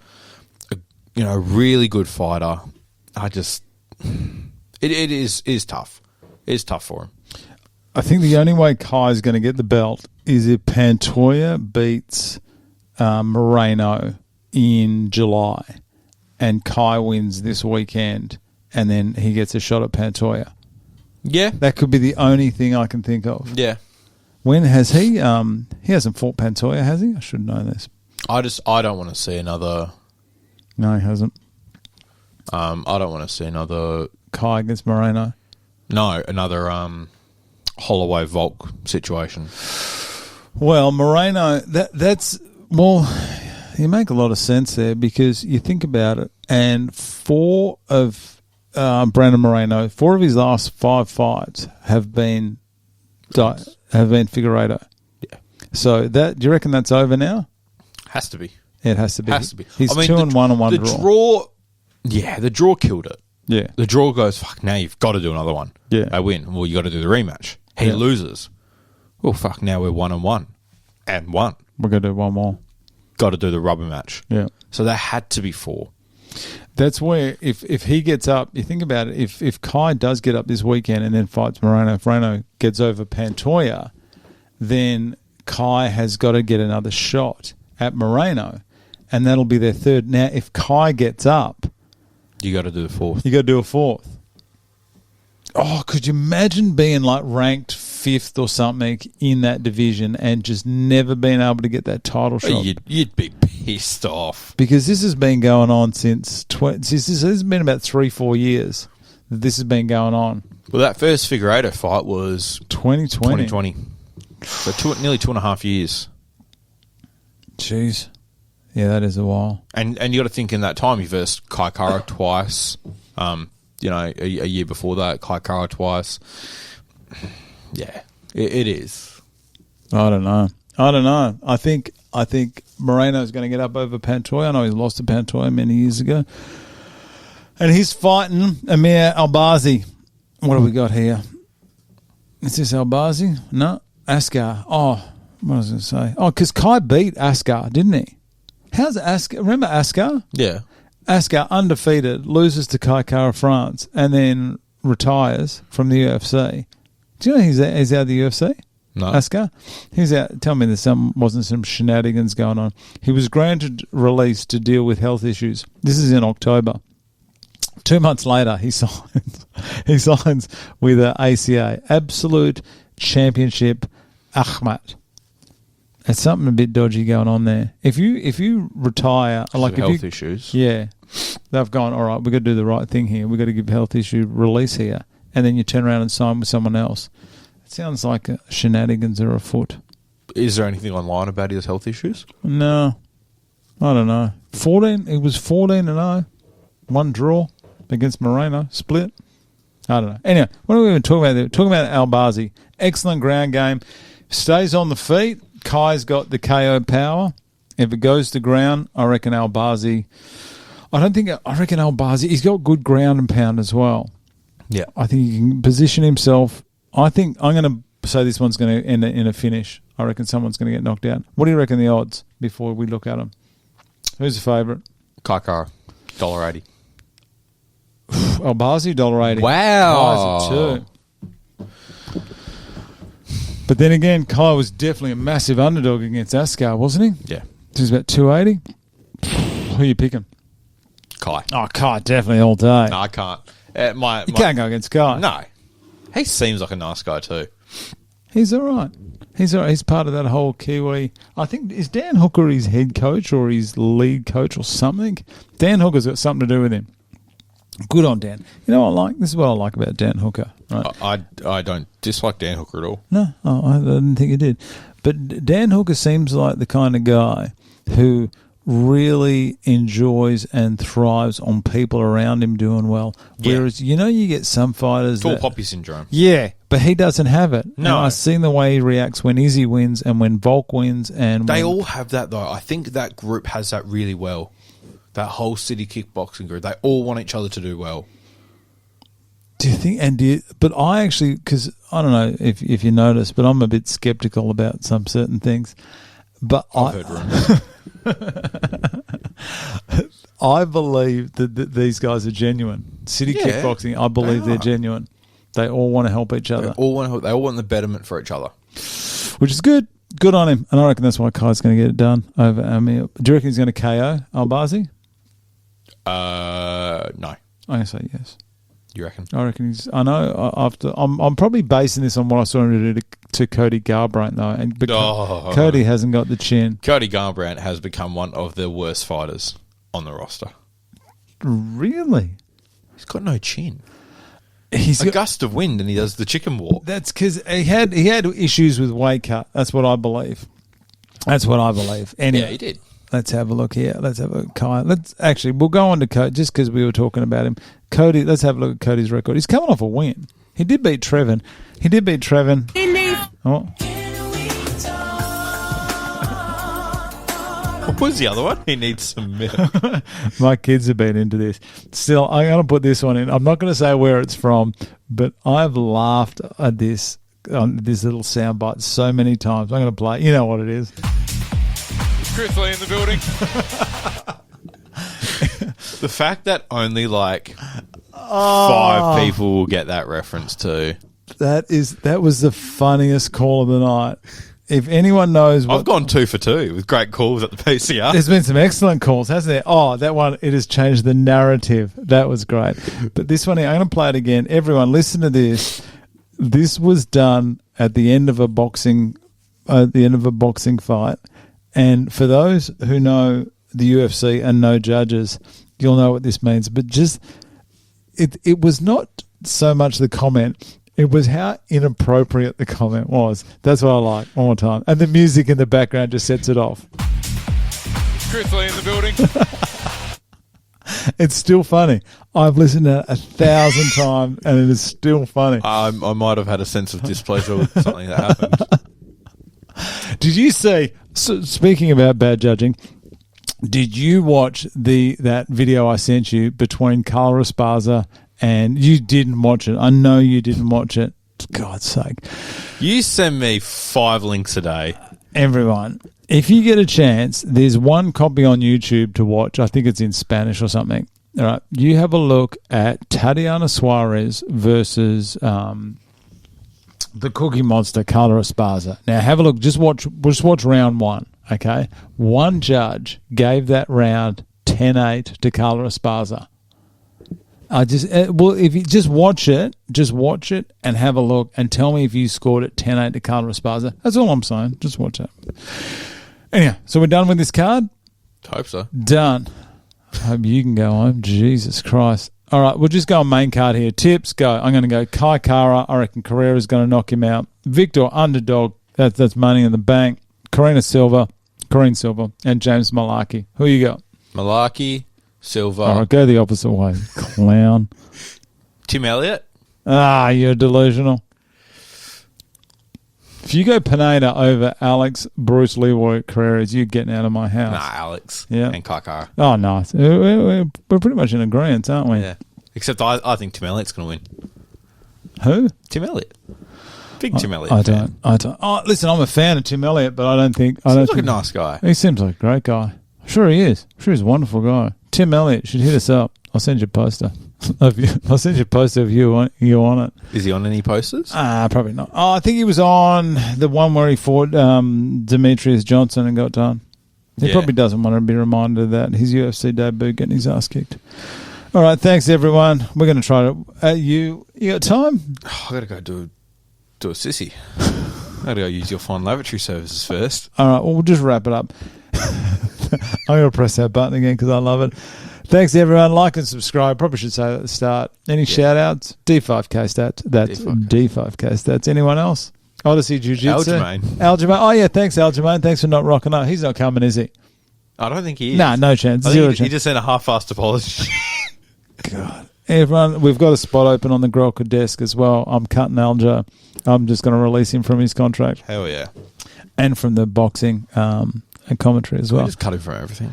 Really good fighter. It is tough. It is tough for him. I think the only way Kai's going to get the belt is if Pantoja beats Moreno in July and Kai wins this weekend and then he gets a shot at Pantoja. Yeah. That could be the only thing I can think of. Yeah. When has he... he hasn't fought Pantoja, has he? I should know this. I don't want to see another... No, he hasn't. I don't want to see another... Kai against Moreno? No, another Holloway Volk situation. Well, Moreno, that's... Well, you make a lot of sense there because you think about it, and 4 of Brandon Moreno, 4 of his last 5 fights have been Figueiredo. Yeah. So do you reckon that's over now? Has to be. It has to be. Has to be. He's 2-1 and 1 draw. The draw, yeah, the draw killed it. Yeah. The draw goes, fuck, now you've got to do another one. Yeah. They win. Well, you got to do the rematch. He loses. Well, fuck, now we're 1-1 and 1. We're going to do one more. Got to do the rubber match. Yeah. So there had to be 4. That's where, if he gets up, you think about it, if Kai does get up this weekend and then fights Moreno, if Moreno gets over Pantoja, then Kai has got to get another shot at Moreno, and that'll be their 3rd. Now, if Kai gets up... You got to do the 4th. You got to do a 4th. Oh, could you imagine being like ranked 5th or something in that division and just never being able to get that title shot? You'd be pissed off. Because this has been going on since this has been about 3-4 years that this has been going on. Well, that first Figueiredo fight was 2020. So nearly 2.5 years. Jeez. Yeah, that is a while. And you got to think in that time you versed Kai Kara twice. A year before that, Kai Kara twice. Yeah, it is. I don't know. I think Moreno's going to get up over Pantoja. I know he's lost to Pantoja many years ago. And he's fighting Amir Albazi. What have we got here? Is this Albazi? No. Askar. Oh, what was I going to say? Oh, because Kai beat Askar, didn't he? How's Askar? Remember Askar? Yeah. Askar, undefeated, loses to Kai Kara France and then retires from the UFC. Do you know he's out of the UFC? No. Askar? He's out. Tell me wasn't some shenanigans going on. He was granted release to deal with health issues. This is in October. 2 months later, he signs with ACA, Absolute Championship Ahmad. There's something a bit dodgy going on there. If you retire, like health issues, yeah, they've gone, all right, we've got to do the right thing here. We've got to give health issue release here, and then you turn around and sign with someone else. It sounds like shenanigans are afoot. Is there anything online about his health issues? No, I don't know. It was 14-0, 1 draw against Moreno, split. I don't know. Anyway, what are we even talking about there? Talking about Albazi. Excellent ground game. Stays on the feet. Kai's got the KO power. If it goes to ground, I reckon Albazi... I reckon Albazi... He's got good ground and pound as well. Yeah. I think he can position himself. I think I'm going to say this one's going to end in a finish. I reckon someone's going to get knocked out. What do you reckon the odds before we look at them? Who's the favourite? Kai Kara, $1.80. Albazi, $1.80. Wow. Kai's at 2. But then again, Kai was definitely a massive underdog against Askar, wasn't he? Yeah. He was about 280. Who are you picking? Kai. Oh, Kai, definitely all day. No, I can't. You can't go against Kai. No. He seems like a nice guy too. He's all right. He's all right. He's part of that whole Kiwi. I think, is Dan Hooker his head coach or his lead coach or something? Dan Hooker's got something to do with him. Good on Dan. You know what I like? This is what I like about Dan Hooker. Right? I don't dislike Dan Hooker at all. No, I didn't think he did. But Dan Hooker seems like the kind of guy who really enjoys and thrives on people around him doing well. Yeah. Whereas, you get some fighters Tall poppy syndrome. Yeah, but he doesn't have it. No. I've seen the way he reacts when Izzy wins and when Volk wins. And They all have that, though. I think that group has that really well. That whole city kickboxing group. They all want each other to do well. Do you think? But I actually, because I don't know if you notice, but I'm a bit skeptical about some certain things. But I've heard rumors. I believe that these guys are genuine. City kickboxing, I believe they're genuine. They all want to help each other. They all want the betterment for each other. Which is good. Good on him. And I reckon that's why Kai's going to get it done over Amir. Do you reckon he's going to KO Albazi? No. I'm going to say yes. You reckon? I reckon he's. I know. I'm probably basing this on what I saw him do to Cody Garbrandt though, Cody hasn't got the chin. Cody Garbrandt has become one of the worst fighters on the roster. Really? He's got no chin. He's a gust of wind and he does the chicken walk. That's because he had issues with weight cut. That's what I believe. Anyway, Yeah, he did. Let's have a look here. Let's have a Kai. We'll go on to Cody just because we were talking about him. Cody, let's have a look at Cody's record. He's coming off a win. He did beat Trevin. Oh. What was the other one? He needs some milk. My kids have been into this. Still, I'm going to put this one in. I'm not going to say where it's from, but I've laughed at this little soundbite so many times. I'm going to play. You know what it is. Truthfully in the building. The fact that only 5 people will get that reference too. That was the funniest call of the night. If anyone knows I've gone 2 for 2 with great calls at the PCR. There's been some excellent calls, hasn't there? Oh, that one, it has changed the narrative. That was great. But this one here, I'm going to play it again. Everyone, listen to this. This was done at the end of a boxing fight. And for those who know the UFC and know judges, you'll know what this means. But just, it was not so much the comment, it was how inappropriate the comment was. That's what I like. One more time. And the music in the background just sets it off. Truthfully in the building. It's still funny. I've listened to it 1,000 times and it is still funny. I might have had a sense of displeasure with something that happened. Did you see, speaking about bad judging, did you watch that video I sent you between Carla Esparza and you didn't watch it? I know you didn't watch it. For God's sake. You send me 5 links a day. Everyone, if you get a chance, there's one copy on YouTube to watch. I think it's in Spanish or something. All right. You have a look at Tatiana Suarez versus the Cookie Monster, Carla Esparza. Now, have a look. Just watch round 1, okay? One judge gave that round 10-8 to Carla Esparza. If you just watch it and have a look and tell me if you scored it 10-8 to Carla Esparza. That's all I'm saying. Just watch it. Anyhow, so we're done with this card? Hope so. Done. Hope you can go home. Jesus Christ. All right, we'll just go on main card here. Tips, go. I'm going to go Kai Kara. I reckon Carrera's going to knock him out. Victor, underdog. That's money in the bank. Corrine Silva, and James Malarkey. Who you got? Malarkey, Silva. All right, go the opposite way, clown. Tim Elliott. You're delusional. If you go Pineda over Alex, Bruce Leroy, Carreras, you're getting out of my house. Nah, Alex. Yeah. And Kai Kara. Oh, nice. We're pretty much in agreement, aren't we? Yeah. Except I think Tim Elliott's going to win. Who? Tim Elliott. Big Tim Elliott. I don't. Oh, listen, I'm a fan of Tim Elliott, but I don't think... Seems like a nice guy. He seems like a great guy. Sure he is. Sure he's a wonderful guy. Tim Elliott should hit us up. I'll send you a poster. of you. I'll send you a poster of you on it. Is he on any posters? Probably not. Oh, I think he was on the one where he fought Demetrius Johnson and got done. He probably doesn't want to be reminded of that. His UFC debut getting his ass kicked. All right, thanks everyone. We're going to try to. You got time? Oh, I got to go do a sissy. I got to go use your fine lavatory services first. All right, well, we'll just wrap it up. I'm going to press that button again because I love it. Thanks, everyone. Like and subscribe. Probably should say that at the start. Any shout-outs? D5K stats. That's D5K stats. Anyone else? Odyssey Jiu-Jitsu. Aljamain. Oh, yeah, thanks, Aljamain. Thanks for not rocking up. He's not coming, is he? I don't think he is. No chance. Zero chance. He just sent a half-assed apology. God. Everyone, we've got a spot open on the Grelka desk as well. I'm cutting Aljo. I'm just going to release him from his contract. Hell yeah. And from the boxing and commentary as well. We just cut him from everything.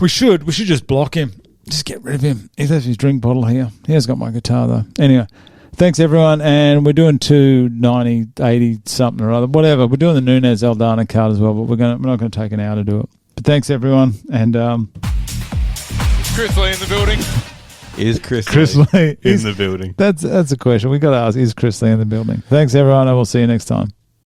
We should just block him. Just get rid of him. He has his drink bottle here. He has got my guitar, though. Anyway, thanks, everyone. And we're doing 290, 80, something or other. Whatever. We're doing the Nunez Aldana card as well, but we're not going to take an hour to do it. But thanks, everyone. And Chris Lee in the building. Is Chris Lee in the building? That's a question. We got to ask, is Chris Lee in the building? Thanks, everyone. I will see you next time.